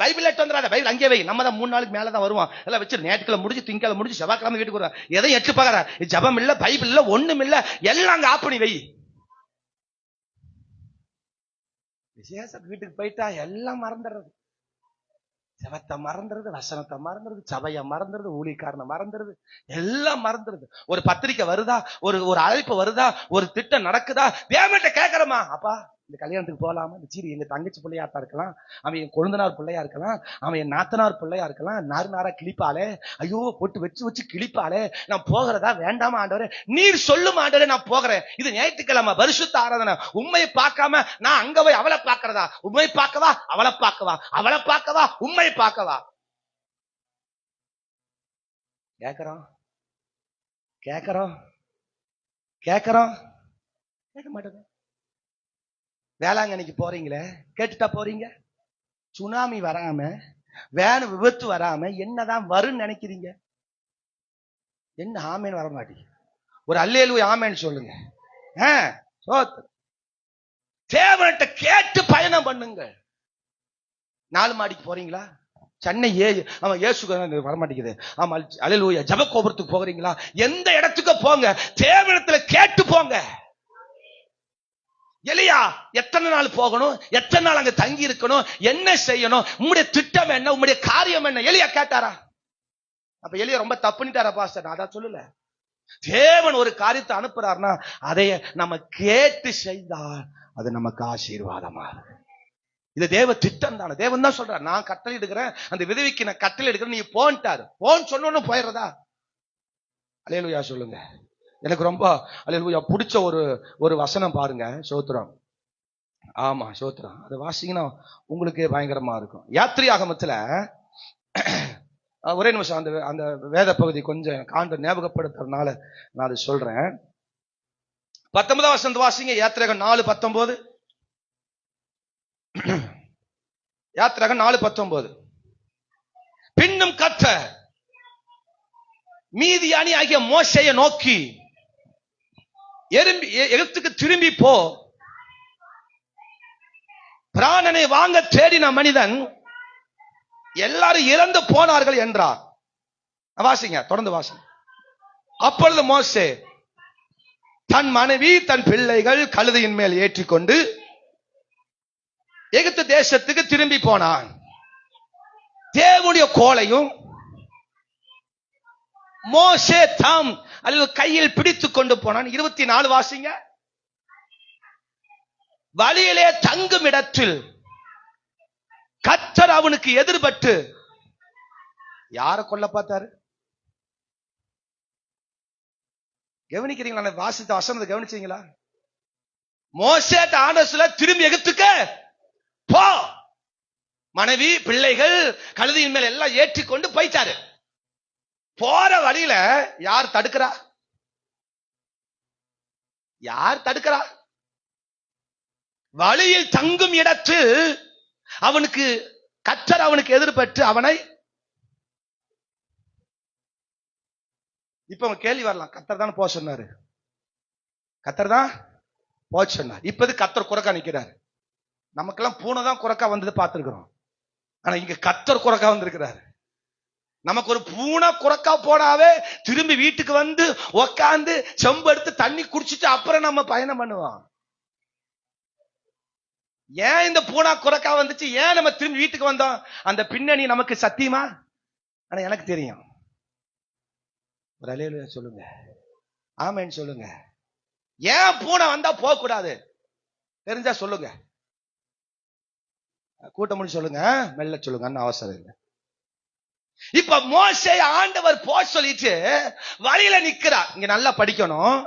பைபிள் எட்டு வந்துடாத, பைபிள் அங்கே வை, நம்ம தான் 3 நாளுக்கு மேலதான் வருவான், எல்லாம் வச்சு ஞாயிற்றுக்கிழமை முடிஞ்சு திங்கக்கிழமை முடிஞ்சு செவ்வாய்க்கிழமை வீட்டுக்கு வருவான். எதையும் எட்டு பாக்குற, ஜபம் இல்ல, பைபிள் இல்ல, ஒண்ணும் இல்ல, எல்லாம் அங்க ஆப் பண்ணி வை. விசேஷ வீட்டுக்கு போயிட்டா எல்லாம் மறந்துடுறது, ஜபத்தை மறந்துறது, வசனத்தை மறந்துறது, சபையை மறந்துறது, ஊழியக்காரனை மறந்துறது, எல்லாம் மறந்துறது. ஒரு பத்திரிக்கை வருதா, ஒரு அழைப்பு வருதா, ஒரு திட்டம் நடக்குதா, தேவன்கிட்ட கேட்கறமா, அப்பா இந்த கல்யாணத்துக்கு போகலாமா, இந்த சீரி எங்க தங்கச்சி பிள்ளையாட்டா இருக்கலாம், அவன் என் கொழுந்தனார் பிள்ளையா இருக்கலாம், அவன் என் நாத்தனார் பிள்ளையா இருக்கலாம், நாரா கிளிப்பாலே, ஐயோ போட்டு வச்சு கிளிப்பாலே, நான் போகிறதா வேண்டாமா ஆண்டவரே, நீர் சொல்லும் ஆண்டவரே நான் போகிறேன். இது ஞாயிற்றுக்கிழமை பரிசுத்த ஆராதனை, உண்மையை பார்க்காம நான் அங்க போய் அவளை பார்க்கறதா, உண்மையை பார்க்கவா அவளை பார்க்கவா, அவளை பார்க்கவா உண்மையை பார்க்கவா? கேட்கிறோம் கேட்க மாட்டேங்க. வேளாங்கண்ணிக்கு போறீங்களே, கேட்டுட்டா போறீங்க? சுனாமி வராம, வேன் விபத்து வராம என்னதான் வரும்னு நினைக்கிறீங்க? என்ன ஆமேன்னு வர மாட்டீங்க? ஒரு அல்லேலூயா ஆமேன்னு சொல்லுங்க. தேவன்கிட்ட கேட்டு பயணம் பண்ணுங்க. 4 மாடிக்கு போறீங்களா, சென்னை அவன் இயேசு வரமாட்டேங்குது, ஆமா அல்லேலூயா ஜெப கோபுரத்துக்கு போகிறீங்களா, எந்த இடத்துக்கு போங்க, தேவனிடத்துல கேட்டு போங்க. எலியா எத்தனை நாள் போகணும், எத்தனை நாள் அங்க தங்கி இருக்கணும், என்ன செய்யணும், உம்முடைய திட்டம் என்ன, உம்முடைய காரியம் என்ன, எலியா கேட்டாரா? அப்ப எலியா ரொம்ப தப்புனிட்டாரா பாஸ்டர்? நான் அதான் சொல்லல. தேவன் ஒரு காரியத்தை அனுப்புறாருன்னா அதை நம்ம கேட்டு செய்தால் அது நமக்கு ஆசீர்வாதமா. இது தேவ திட்டம் தானே. தேவன் தான் சொல்றார், நான் கட்டளை எடுக்கிறேன், அந்த விதவிக்கு நான் கட்டளை எடுக்கிறேன், நீ போன்ட்டாரு. போன்னு சொன்னோன்னு போயிடுறதா? அல்லேலூயா சொல்லுங்க. எனக்கு ரொம்ப அல்லேலூயா பிடிச்ச ஒரு வசனம் பாருங்க. சோத்திரம். ஆமா சோத்திரம். அதை வாசிங்கன்னா உங்களுக்கு பயங்கரமா இருக்கும். யாத்திரையாகமத்துல ஒரே நிமிஷம் அந்த வேத பகுதி கொஞ்சம் காண்ட ஞாபகப்படுத்துறதுனால நான் அதை சொல்றேன். 19 வசனம் வாசிங்க. யாத்திரையாகம் 4:19. யாத்திரையாகம் 4:19. பின்னும் கர்த்தர் மீதியானி ஆகிய மோசேயை நோக்கி, எகிப்துக்கு திரும்பி போ, பிராணனை வாங்க தேடின மனிதன் எல்லாரும் இறந்து போனார்கள் என்றார். வாசிங்க, தொடர்ந்து வாசிங்க. அப்பொழுது மோசே தன் மனைவி தன் பிள்ளைகள் கழுதையின் மேல் ஏற்றிக்கொண்டு எகிப்து தேசத்துக்கு திரும்பி போனான். தேவனுடைய கோலையும் மோசே தாம் அல்லது கையில் பிடித்துக் கொண்டு போனான். 24 வாசிங்க. வழியிலே தங்கும் இடத்தில் கர்த்தர் அவனுக்கு எதிர்பட்டு யாரை கொல்ல பார்த்தாரு? கவனிக்கிறீங்களா? வாசித்த வசனத்தை கவனிச்சீங்களா? மோசே ஆண்டவர்ல திரும்பி எகிப்துக்கு போ, மனைவி பிள்ளைகள் கழுதையின் மேல் எல்லாம் ஏற்றிக்கொண்டு போயிட்டாரு. போற வழியில யார் தடுக்கிறா? யார் தடுக்கிறா? வழியில் தங்கும் இடத்தில் அவனுக்கு கர்த்தர் அவனுக்கு எதிர்பட்டு அவனை. இப்ப கேள்வி வரலாம், கர்த்தர் தான் போக சொன்னாரு, கர்த்தர் தான் போக சொன்னார். இப்ப கர்த்தர் குறைக்கா நிக்கிறாரு. நமக்கெல்லாம் பூனை தான் குறைக்கா வந்தது பார்த்திருக்கிறோம். ஆனா இங்க கர்த்தர் குறைக்கா வந்திருக்கிறாரு. நமக்கு ஒரு பூனை குறைக்கா போனாவே திரும்பி வீட்டுக்கு வந்து உக்காந்து செம்பு எடுத்து தண்ணி குடிச்சிட்டு அப்புறம் நம்ம பயணம் பண்ணுவோம். ஏன் இந்த பூனா குறைக்கா வந்துச்சு? ஏன் நம்ம திரும்பி வீட்டுக்கு வந்தோம்? அந்த பின்னணி நமக்கு சத்தியமா? ஆனா எனக்கு தெரியும். ஒரு அல்லேலூயா சொல்லுங்க, ஆமென் சொல்லுங்க. ஏன் பூனை வந்தா போக கூடாது தெரிஞ்சா சொல்லுங்க. கூட்டம் முடிச்சு சொல்லுங்க, மெல்ல சொல்லுங்க, அவசரம் இல்லை. இப்ப மோசே ஆண்டவர் போ சொல்லிட்டு வழியில நிக்கிறார். இங்க நல்லா படிக்கணும்.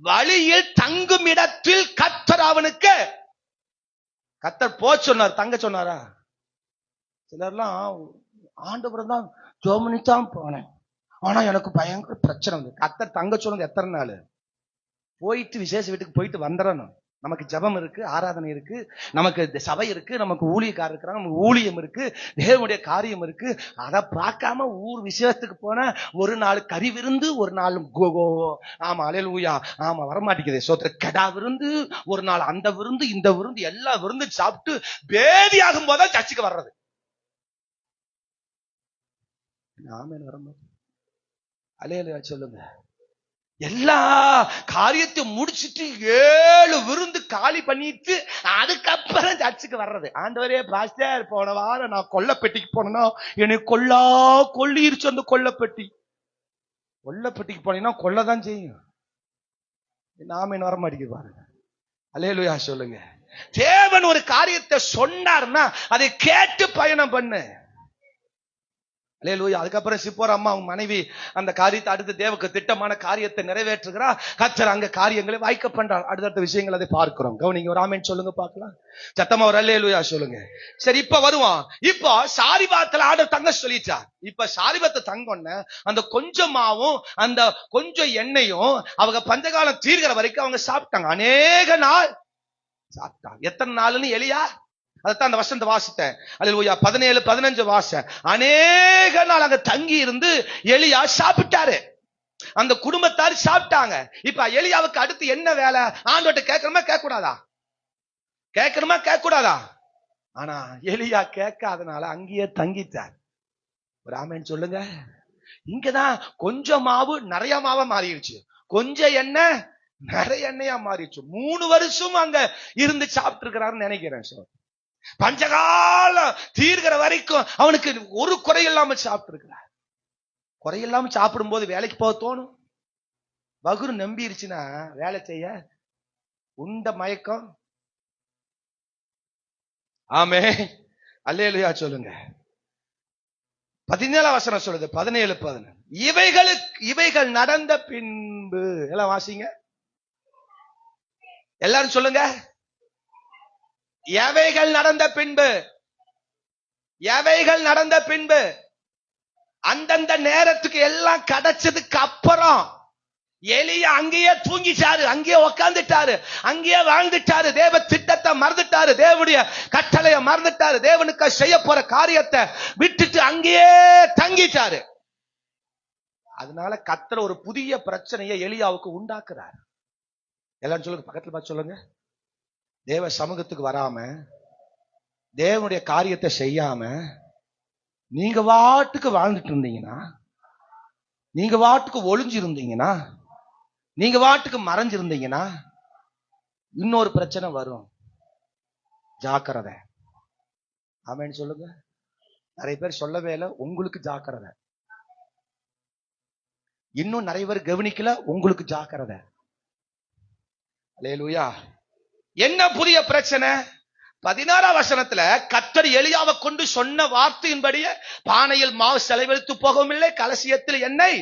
வழியில் தங்கும் இடத்தில் கர்த்தர் அவனுக்கு. கர்த்தர் போ சொன்னார், தங்க சொன்னாரா? சிலர்லாம் ஆண்டவர் தான் ஜோமனித்தான் போனேன், ஆனா எனக்கு பயங்கர பிரச்சனை வந்து. கர்த்தர் தங்க சொன்னது எத்தனை நாள்? போயிட்டு விசேஷ வீட்டுக்கு போயிட்டு வந்துடணும். நமக்கு ஜபம் இருக்கு, ஆராதனை இருக்கு, நமக்கு சபை இருக்கு, நமக்கு ஊழியக்காரர் இருக்கிறாங்க, நமக்கு ஊழியம் இருக்கு, தேவனுடைய காரியம் இருக்கு. அதை பார்க்காம ஊர் விசேஷத்துக்கு போன ஒரு நாள் கறி விருந்து, ஒரு நாள் ஆமா அல்லேலூயா, ஆமா வரமாட்டேங்குது சோத்திர கடா விருந்து, ஒரு நாள் அந்த விருந்து இந்த விருந்து, எல்லா விருந்து சாப்பிட்டு பேதி ஆகும் போதுதான் சர்ச்சுக்கு வர்றது. ஆமென் வரமாட்டேன். அல்லேலூயா சொல்லுங்க. எல்லா காரியத்தையும் முடிச்சிட்டு 7 விருந்து காலி பண்ணிட்டு அதுக்கப்புறம் சர்ச்சுக்கு வர்றது. ஆண்டவரே பாஸ்டர், போன வாரம் நான் கொல்லப்பெட்டிக்கு போனேன்னா என்னை கொல்லிருச்சு அந்த கொல்லப்பெட்டி. கொல்லப்பெட்டிக்கு போனீங்கன்னா கொல்லதான் செய்யும். நாம வர மாட்டேங்குது பாருங்க. அல்லேலூயா சொல்லுங்க. தேவன் ஒரு காரியத்தை சொன்னார்னா அதை கேட்டு பயணம் பண்ணு. அல்லேலூயா. அதுக்கப்புறம் சிப்போரா அம்மா அவங்க மனைவி அந்த காரியத்தை அடுத்த தேவக்கு திட்டமான காரியத்தை நிறைவேற்றுகிறா. கர்த்தர் அங்க காரியங்களை வாய்க்க பண்றார். அடுத்தடுத்த விஷயங்கள் அதை பார்க்கிறோம். கவனிங்க, ஒரு ஆமென் சொல்லுங்க பார்க்கலாம். சத்தமா ஒரு அல்லேலூயா சொல்லுங்க. சரி, இப்ப வருவான். இப்போ சாரிபாத்துல ஆர்டர் தங்க சொல்லிச்சா. இப்ப சாரிபாத்த தங்கொன்ன அந்த கொஞ்சமாவும் அந்த கொஞ்சம் எண்ணெயும் அவங்க பஞ்சகாலம் தீர்கிற வரைக்கும் அவங்க சாப்பிட்டாங்க. அநேக நாள் சாப்பிட்டாங்க. எத்தனை நாள்னு எலியா அதைத்தான் அந்த வசனத்தை வாசித்தேன். அல்லேலூயா 17-15 வாச. அநேக நாள் அங்க தங்கி இருந்து எலியா சாப்பிட்டாரு. அந்த குடும்பத்தார் சாப்பிட்டாங்க. இப்ப எலியாவுக்கு அடுத்து என்ன வேலை? ஆண்டவர்ட்ட கேட்கணுமா கேட்க கூடாதா? கேட்கணுமா கேட்க கூடாதா? ஆனா எலியா கேட்காதனால அங்கேயே தங்கிட்டார். ஒரு ஆமென் சொல்லுங்க. இங்கதான் கொஞ்சம் மாவு நிறைய மாவா மாறிடுச்சு, கொஞ்சம் எண்ணெய் நிறைய எண்ணெயா மாறிடுச்சு. 3 வருஷம் அங்க இருந்து சாப்பிட்டு இருக்கிறாருன்னு நினைக்கிறேன். சார், பஞ்சகாலம் தீர்கிற வரைக்கும் அவனுக்கு ஒரு குறை இல்லாம சாப்பிட்டு இருக்கிறார். குறையில்லாம சாப்பிடும் போது வேலைக்கு போக தோணும். வகுறு நம்பிருச்சுன்னா வேலை செய்ய உண்ட மயக்கம். ஆமென். அல்லேலூயா சொல்லுங்க. 17 வசனம் சொல்லுது. 17 இவைகள் நடந்த பின்பு, எல்லாம் வாசிங்க எல்லாரும் சொல்லுங்க. எவைகள் நடந்த பின்பு, எவைகள் நடந்த பின்பு, அந்தந்த நேரத்துக்கு எல்லாம் கிடைச்சதுக்கு அப்புறம் எலியா அங்கேயே தூங்கிட்டாரு, அங்கேயே உட்கார்ந்துட்டாரு, அங்கேயே வாழ்ந்துட்டாரு. தேவ திட்டத்தை மறந்துட்டாரு, தேவனுடைய கட்டளையை மறந்துட்டாரு, தேவனுக்கு செய்ய போற காரியத்தை விட்டுட்டு அங்கேயே தங்கிட்டாரு. அதனால கர்த்தர் ஒரு புதிய பிரச்சனையை எலியாவுக்கு உண்டாக்குறார். எல்லாரும் சொல்லுங்க, பக்கத்துல பார்த்து சொல்லுங்க. தேவ சமூகத்துக்கு வராம, தேவனுடைய காரியத்தை செய்யாம நீங்க வாட்டுக்கு வாழ்ந்துட்டு இருந்தீங்கன்னா, நீங்க வாட்டுக்கு ஒளிஞ்சிருந்தீங்கன்னா, நீங்க வாட்டுக்கு மறைஞ்சிருந்தீங்கன்னா இன்னொரு பிரச்சனை வரும். ஜாக்கிரதை. ஆமென் சொல்லுங்க. நிறைய பேர் சொல்லவே இல்லை, உங்களுக்கு ஜாக்கிரதை. இன்னும் நிறைய பேர் கவனிக்கல, உங்களுக்கு ஜாக்கிரதை. அல்லேலூயா. என்ன புதிய பிரச்சனை? 16 வசனத்துல கர்த்தர் எலியாவை கொண்டு சொன்ன வார்த்தையின்படியே பானையில் மாவு செலவழித்து போகவும் இல்லை, கலசியத்தில் எண்ணெய்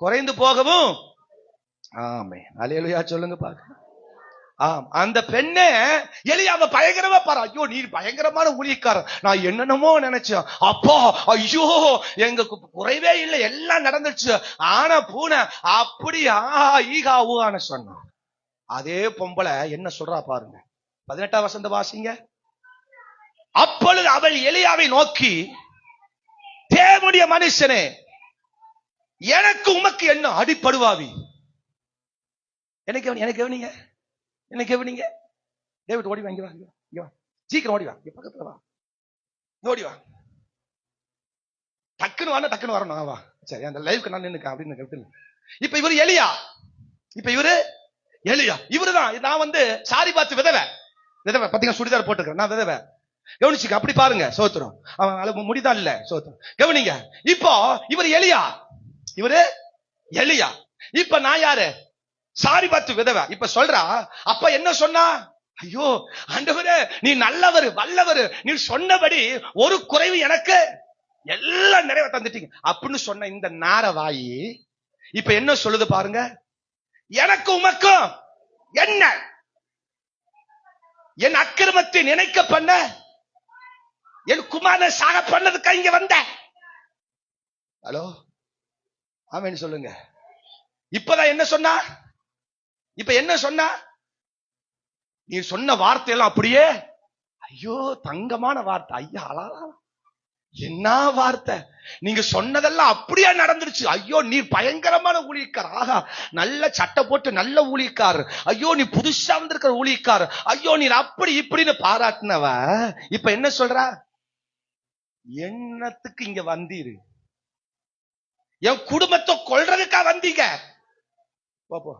குறைந்து போகவும். ஆமென். அல்லேலூயா சொல்லுங்க பாக்க. அந்த பெண்ணே எலியாவை பயங்கரமா பாரு. ஐயோ நீ பயங்கரமான ஊழியக்காரன், நான் என்னென்னமோ நினைச்சேன், அப்போ ஐயோ எங்க குறைவே இல்லை, எல்லாம் நடந்துச்சு, ஆனா பூனை அப்படி ஈகா ஊகான சொன்னான். அதே பொம்பளை என்ன சொல்றா பாருங்க. 18 வசனம் வாசிங்க. அப்பொழுது அவள் எலியாவை நோக்கி, தேவனுடைய மனுஷனே, எனக்கு உமக்கு என்ன அடிப்படுவாவி. எனக்கு கவனிங்க, எனக்கு கவனிங்க. டேவிட் ஓடி வாங்க, வா சீக்கிரம் ஓடி வா, பக்கத்துல வா, ஓடி வா, டக்குன்னு வாங்க, டக்குன்னு வரணும். வா சரி, அந்த லைவ்க்கு நான் நின்னுக்க அப்படின்னு. இப்ப இவரு எலியா, இவருதான். நான் சாரி பார்த்து விதவை பாத்தீங்கன்னா சுடிதார் போட்டுக்கிறேன், நான் விதவை. கவனிச்சுக்க, அப்படி பாருங்க. சோத்திரம். அவன் முடிதான் இல்ல, சோத்திரம். கவனிங்க. இப்போ இவர் எலியா, இப்ப நான் யாரு? சாரி பார்த்து விதவை. இப்ப சொல்றா, அப்ப என்ன சொன்னா? ஐயோ ஆண்டவரே, நீ நல்லவர், வல்லவர், நீ சொன்னபடி ஒரு குறைவு எனக்கு எல்லாம் நிறைய தந்துட்டீங்க அப்படின்னு சொன்ன இந்த நாரவாயி இப்ப என்ன சொல்லுது பாருங்க. எனக்கு உமக்கும் என்ன? என் அக்கிரமத்தை நினைக்க பண்ண, என் குமாரனை சாக பண்ணதுக்கு இங்க வந்த. ஹலோ ஆமென் சொல்லுங்க. இப்பதான் என்ன சொன்னா? இப்ப என்ன சொன்னா? நீ சொன்ன வார்த்தையெல்லாம் அப்படியே, ஐயோ தங்கமான வார்த்தை, ஐயா அழகா, என்ன வார்த்தை, நீங்க சொன்னதெல்லாம் அப்படியே நடந்துருச்சு. ஐயோ நீ பயங்கரமான ஊழியக்கார், ஆகா நல்ல சட்டை போட்டு நல்ல ஊழியக்கார், ஐயோ நீ புதுசா வந்திருக்கிற ஊழியக்கார், ஐயோ நீ அப்படி இப்படின்னு பாராட்டினவ இப்ப என்ன சொல்றா? என்னத்துக்கு இங்க வந்தீரு? என் குடும்பத்தை கொல்றதுக்கா வந்தீங்க? போ,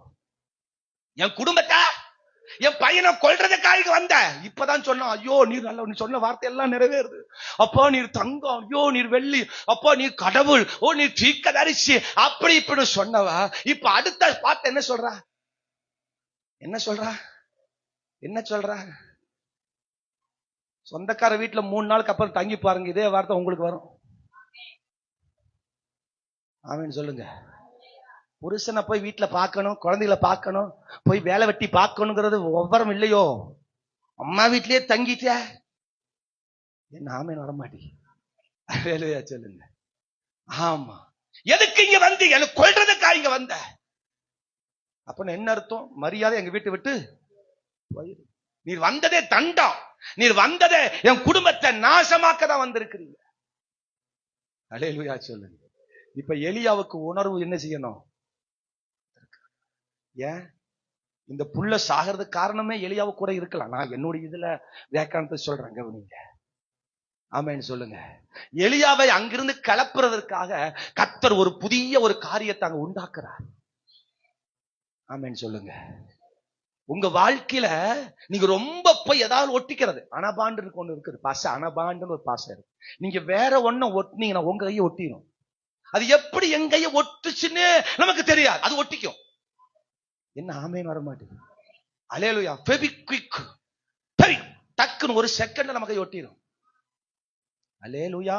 என் குடும்பத்தை, என் பையனை கொல்றதுக்காக வந்த. இப்பதான் சொன்ன, ஐயோ நீர் நல்ல, நீ சொன்ன வார்த்தை எல்லாம் நிறைவேறுது, அப்போ நீர் தங்கம், ஐயோ நீர் வெள்ளி, அப்போ நீர் கடவுள், ஓ நீர் தீர்க்கதரிசி, அப்படி இப்படி சொன்னவ இப்ப அடுத்த பார்த்து என்ன சொல்றா? என்ன சொல்றா? சொந்தக்கார வீட்டுல 3 நாளுக்கு அப்புறம் தங்கி பாருங்க, இதே வார்த்தை உங்களுக்கு வரும். ஆமென் சொல்லுங்க. புருஷனை போய் வீட்டுல பார்க்கணும், குழந்தைகளை பார்க்கணும், போய் வேலை வெட்டி பார்க்கணுங்கிறது ஒவ்வொரு இல்லையோ. அம்மா வீட்லயே தங்கிட்ட என்ன ஆமென் வரமாட்டி. வேலையா சொல்லுங்க. ஆமா, எதுக்கு இங்க வந்து? எனக்கு கொல்றதுக்கா இங்க வந்த? அப்ப என்ன அர்த்தம்? மரியாதை எங்க வீட்டை விட்டு போயிரு. நீர் வந்ததே தண்டம், நீர் வந்ததே என் குடும்பத்தை நாசமாக்க தான் வந்திருக்கிறீங்க. அல்லேலூயா சொல்லுங்க. இப்ப எலியாவுக்கு உணர்வு என்ன செய்யணும்? ஏன் இந்த புள்ள சாகிறதுக்கு காரணமே எலியாவு கூட இருக்கலாம். நான் என்னுடைய இதுல வியாக்கியானத்தை சொல்றேன், கவனிங்க. ஆமென் சொல்லுங்க. எலியாவை அங்கிருந்து கிளப்புறதற்காக கர்த்தர் ஒரு புதிய ஒரு காரியத்தை அங்க உண்டாக்குறார். ஆமென் சொல்லுங்க. உங்க வாழ்க்கையில நீங்க ரொம்ப போய் ஏதாவது ஒட்டிக்கிறது, அனபாண்டு ஒண்ணு இருக்குது, பாச அனபாண்டுன்னு ஒரு பாசம் இருக்கு. நீங்க வேற ஒண்ணு ஒட்டினீங்கன்னா உங்க கையை ஒட்டிடும். அது எப்படி என் கையை ஒட்டுச்சுன்னு நமக்கு தெரியாது, அது ஒட்டிக்கும். என்ன ஆமென் வர மாட்டேங்குது? அல்லேலூயா. ஃபெவிக்விக் டக்குன்னு ஒரு செகண்ட்ல நமக்கு ஒட்டிடும். அல்லேலூயா.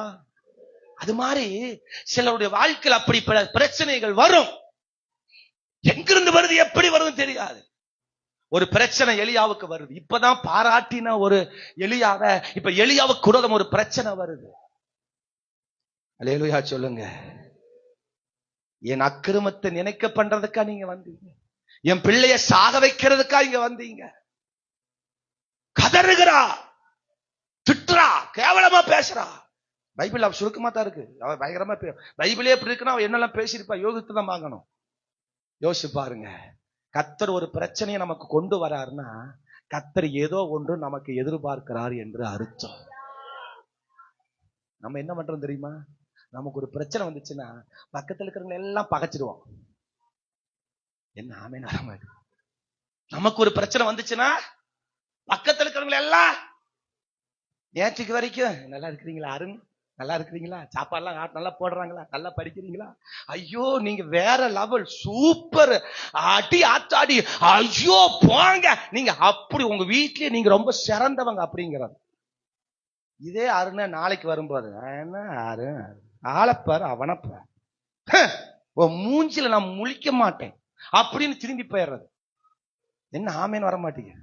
அது மாதிரி சிலருடைய வாழ்க்கையில் அப்படி பிரச்சனைகள் வரும். எங்கிருந்து வருது, எப்படி வருதுன்னு தெரியாது. ஒரு பிரச்சனை எலியாவுக்கு வருது. இப்பதான் பாராட்டின ஒரு எலியாவ, இப்ப எலியாவுக்கு கூட ஒரு பிரச்சனை வருது. அல்லேலூயா சொல்லுங்க. என் அக்கிரமத்தை நினைக்க பண்றதுக்கா நீங்க வந்தீங்க? என் பிள்ளைய சாக வைக்கிறதுக்கா இங்க வந்தீங்க? கதறுகிறா, திட்டுறா, கேவலமா பேசுறா. பைபிள் அவ சுருக்கமா தான் இருக்கு. அவ பயங்கரமா பைபிளே எப்படி இருக்குன்னா அவ என்னெல்லாம் பேசியிருப்பா யோகித்து தான் வாங்கணும். யோசிச்சு பாருங்க. கர்த்தர் ஒரு பிரச்சனையை நமக்கு கொண்டு வராருன்னா கர்த்தர் ஏதோ ஒன்று நமக்கு எதிர்பார்க்கிறார் என்று அர்த்தம். நம்ம என்ன பண்றோம் தெரியுமா? நமக்கு ஒரு பிரச்சனை வந்துச்சுன்னா பக்கத்துல இருக்கிறவங்க எல்லாம் பகைச்சிடுவோம். என்ன ஆமேன்னு வர மாதிரி. நமக்கு ஒரு பிரச்சனை வந்துச்சுன்னா பக்கத்துல இருக்கிறவங்க எல்லாம் நேற்றுக்கு வரைக்கும் நல்லா இருக்கிறீங்களா, அருண் நல்லா இருக்கிறீங்களா, சாப்பாடுலாம் நல்லா போடுறாங்களா, நல்லா படிக்கிறீங்களா, ஐயோ நீங்க வேற லெவல், சூப்பர், அடி ஆத்தாடி, ஐயோ போங்க நீங்க, அப்படி உங்க வீட்லயே நீங்க ரொம்ப சிறந்தவங்க அப்படிங்கிறது. இதே அருண நாளைக்கு வரும்போது என்ன அருண் ஆளப்பாரு அவனப்பார், மூஞ்சில நான் முழிக்க மாட்டேன் அப்படின்னு திரும்பி போயிடுறது. என்ன ஆமேன்னு வர மாட்டீங்க?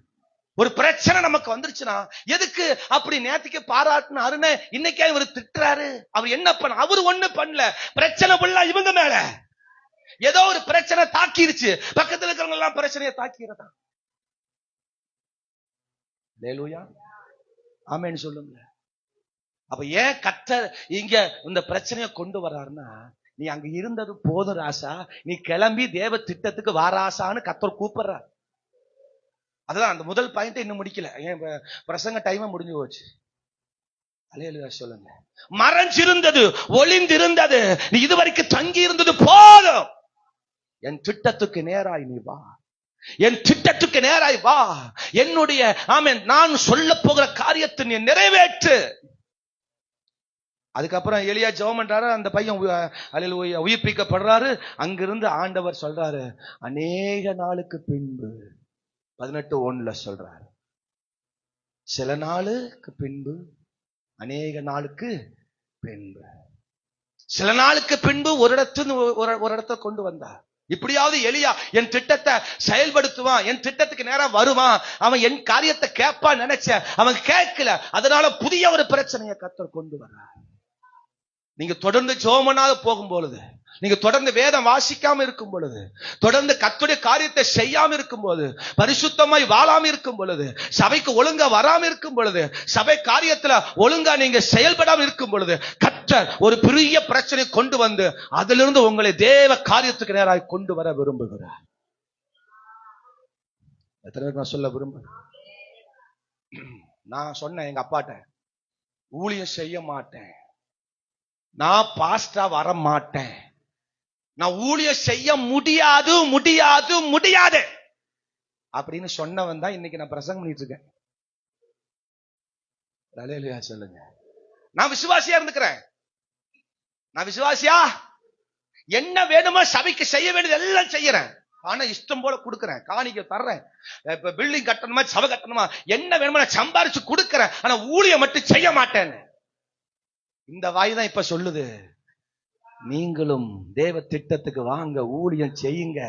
ஒரு பிரச்சனை நமக்கு வந்துருச்சுன்னா எதுக்கு அப்படி நேத்துக்கு பாராட்டுன அருண இன்னைக்கே இவர் திட்டுறாரு? அவர் என்ன பண்ண? அவர் ஒண்ணு பண்ணல. பிரச்சனை ஃபுல்லா இவங்க மேல. ஏதோ ஒரு பிரச்சனை தாக்கிருச்சு, பக்கத்துல இருக்கிறவங்க எல்லாம் பிரச்சனையை தாக்கிறதா. அல்லேலூயா, ஆமென் சொல்லுங்க. அப்ப ஏன் கர்த்தர் இங்க இந்த பிரச்சனையை கொண்டு வர்றாருன்னா, நீ அங்க இருந்தது போதும் ராசா, நீ கிளம்பி தேவ திட்டத்துக்கு வாராசான்னு கர்த்தர் கூப்பிடுறார். அதுதான் அந்த முதல் பாயிண்ட் இன்னும் முடிக்கல. ஏன் பிரசங்க டைம் முடிஞ்சு போச்சு. அல்லேலூயா சொல்லுங்க. மறைஞ்சிருந்தது, ஒளிந்திருந்தது, நீ இதுவரைக்கும் தங்கி இருந்தது போதும். என் திட்டத்துக்கு நேராய் நீ வா, என் திட்டத்துக்கு நேராய் வா. என்னுடைய ஆமென் நான் சொல்ல போகிற காரியத்தை நீ நிறைவேற்று. அதுக்கப்புறம் எலியா ஜெபம் பண்றாரு. அந்த பையன் அல்லேலூயா உயிர்ப்பிக்கப்படுறாரு. அங்கிருந்து ஆண்டவர் சொல்றாரு, அநேக நாளுக்கு பின்பு 18:1 சொல்றாரு, சில நாளுக்கு பின்பு, அநேக நாளுக்கு பின்பு, சில நாளுக்கு பின்பு ஒரு இடத்துல கொண்டு வந்தார். இப்படியாவது எலியா என் திட்டத்தை செயல்படுத்துவான், என் திட்டத்துக்கு நேரம் வருவான், அவன் என் காரியத்தை கேட்பான் நினைச்ச, அவன் கேட்கல. அதனால புதிய ஒரு பிரச்சனையை கர்த்தர் கொண்டு வர்றார். நீங்க தொடர்ந்து ஜெபமனாக போகும் பொழுது, நீங்க தொடர்ந்து வேதம் வாசிக்காம இருக்கும் பொழுது, தொடர்ந்து கர்த்தருடைய காரியத்தை செய்யாம இருக்கும் போது, பரிசுத்தமாய் வாழாம இருக்கும் பொழுது, சபைக்கு ஒழுங்கா வராம இருக்கும் பொழுது, சபை காரியத்துல ஒழுங்கா நீங்க செயல்படாம இருக்கும் பொழுது, கர்த்தர் ஒரு பெரிய பிரச்சனை கொண்டு வந்து அதிலிருந்து உங்களை தேவ காரியத்துக்கு நேராக கொண்டு வர விரும்புகிறார். எத்தனை பேருக்கு நான் சொல்ல விரும்புகிறேன்? நான் சொன்னேன் எங்க அப்பாட்ட, ஊழியம் செய்ய மாட்டேன், நான் பாஸ்டா வர மாட்டேன், நான் ஊழியம் செய்ய முடியாது முடியாது முடியாது அப்படின்னு சொன்னவன் தான் இன்னைக்கு நான் பிரசங்கம் பண்ணிட்டு இருக்கேன். அல்லேலூயா சொல்லுங்க. நான் விசுவாசியா இருந்துக்கிறேன். நான் விசுவாசியா என்ன வேணுமோ சபைக்கு செய்ய வேண்டியது எல்லாம் செய்யறேன். ஆனா இஷ்டம் போல கொடுக்கறேன், காணிக்கை தர்றேன், இப்ப பில்டிங் கட்டணுமா, சபை கட்டணுமா, என்ன வேணுமோ நான் சம்பாரிச்சு கொடுக்கறேன். ஆனா ஊழியம் மட்டும் செய்ய மாட்டேன்னு இந்த வாய் தான் இப்ப சொல்லுது, நீங்களும் தேவ திட்டத்துக்கு வாங்க, ஊழியம் செய்யுங்க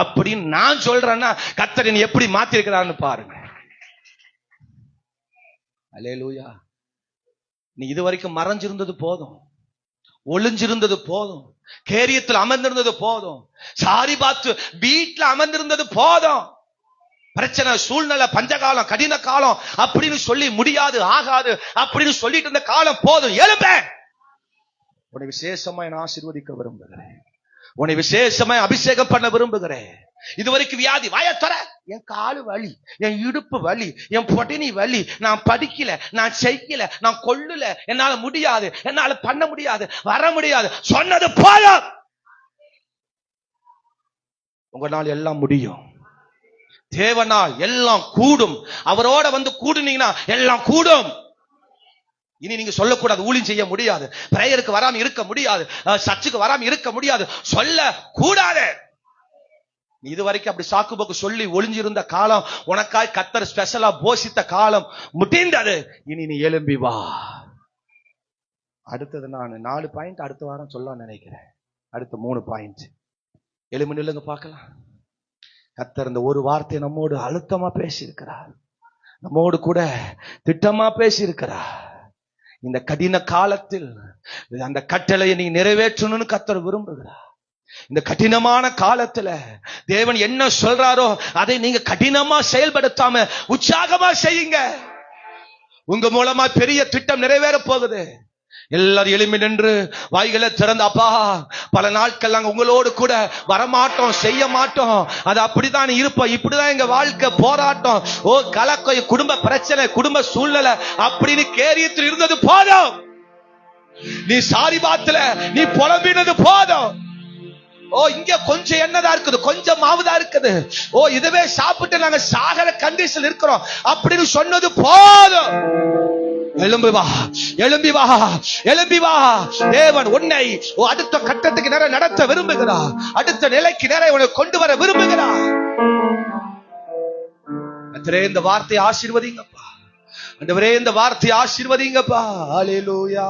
அப்படின்னு நான் சொல்றேன்னா கர்த்தர் என்னை எப்படி மாத்திருக்கிறான்னு பாருங்க. அல்லேலூயா. நீ இதுவரைக்கும் மறைஞ்சிருந்தது போதும், ஒளிஞ்சிருந்தது போதும், கேரியத்தில் அமர்ந்திருந்தது போதும், சாரி பார்த்து வீட்டுல அமர்ந்திருந்தது போதும். பிரச்சனை, சூழ்நிலை, பஞ்சகாலம், கடின காலம் அப்படின்னு சொல்லி முடியாது ஆகாது அப்படின்னு சொல்லிட்டு இருந்த காலம் போதும். எழுப்ப, உன்னை விசேஷமா நான் ஆசீர்வதிக்க விரும்புகிறேன், உன்னை விசேஷமா அபிஷேகம் பண்ண விரும்புகிறேன். இதுவரைக்கும் வியாதி, வாயத்தொர, என் காலு வலி, என் இடுப்பு வலி, என் பொடினி வலி, நான் படிக்கல, நான் செய்யல, நான் கொள்ளல, என்னால முடியாது, என்னால பண்ண முடியாது, வர முடியாது சொன்னது போதும். உங்களால் எல்லாம் முடியும். தேவனால் எல்லாம் கூடும். அவரோட வந்து கூடுனீங்கன்னா எல்லாம் கூடும். இனி நீங்க சொல்லக்கூடாது ஊழியம் செய்ய முடியாது, பிரேயருக்கு வராம இருக்க முடியாது, சர்ச்சுக்கு வராம இருக்க முடியாது, சொல்ல கூடாது. நீ இது வரைக்கும் அப்படி சாக்கு போக்கு சொல்லி ஒளிஞ்சிருந்த காலம், உனக்காய் கர்த்தர் ஸ்பெஷலா போஷித்த காலம் முடிந்தது. இனி நீ எழும்பி வா. அடுத்தது நான் 4 பாயிண்ட் அடுத்த வாரம் சொல்ல நினைக்கிறேன். அடுத்த 3 பாயிண்ட். எழும்பி நில்லுங்க பார்க்கலாம். கர்த்தர் இந்த ஒரு வார்த்தையை நம்மோடு அழுத்தமா பேசி இருக்கிறார், நம்மோடு கூட திட்டமா பேசி இருக்கிறார். இந்த கடின காலத்தில் அந்த கட்டளையை நீ நிறைவேற்றணும்னு கர்த்தர் விரும்புகிறார். இந்த கடினமான காலத்துல தேவன் என்ன சொல்றாரோ அதை நீங்க கடினமா செயல்படுத்தாம உற்சாகமா செய்யுங்க. உங்க மூலமா பெரிய திட்டம் நிறைவேற போகுது. எல்லாரும் எழும்பி நின்று வாய்களை திறந்து, அப்பா பல நாட்கள் நாங்க உங்களோடு கூட வரமாட்டோம், செய்ய மாட்டோம், அது அப்படிதான் இருப்போம், இப்படிதான் எங்க வாழ்க்கை போராட்டம், ஓ கலக்க குடும்ப பிரச்சனை, குடும்ப சூழ்நிலை அப்படின்னு கேரியத்தில் இருந்தது போதும். நீ சாரிபாத்துல நீ புலம்பினது போதும். ஓ இங்க கொஞ்சம் என்னதான் இருக்குது, கொஞ்சம் மாவுதான் இருக்குது, ஓ இதுவே சாப்பிட்டு நாங்க சாகர கண்டிஷன் இருக்கிறோம் அப்படின்னு சொன்னது போதும். எழும்பி வா, எழும்பி வா, எழும்பி வா. தேவன் உன்னை அடுத்த கட்டத்துக்கு நேரம் நடத்த விரும்புகிறார், அடுத்த நிலைக்கு நேரம் உன்னை கொண்டு வர விரும்புகிறார். இந்த வார்த்தையை ஆசீர்வதிங்கப்பா, ஆண்டவரே இந்த வார்த்தையை ஆசீர்வதிங்கப்பா. ஹல்லேலூயா.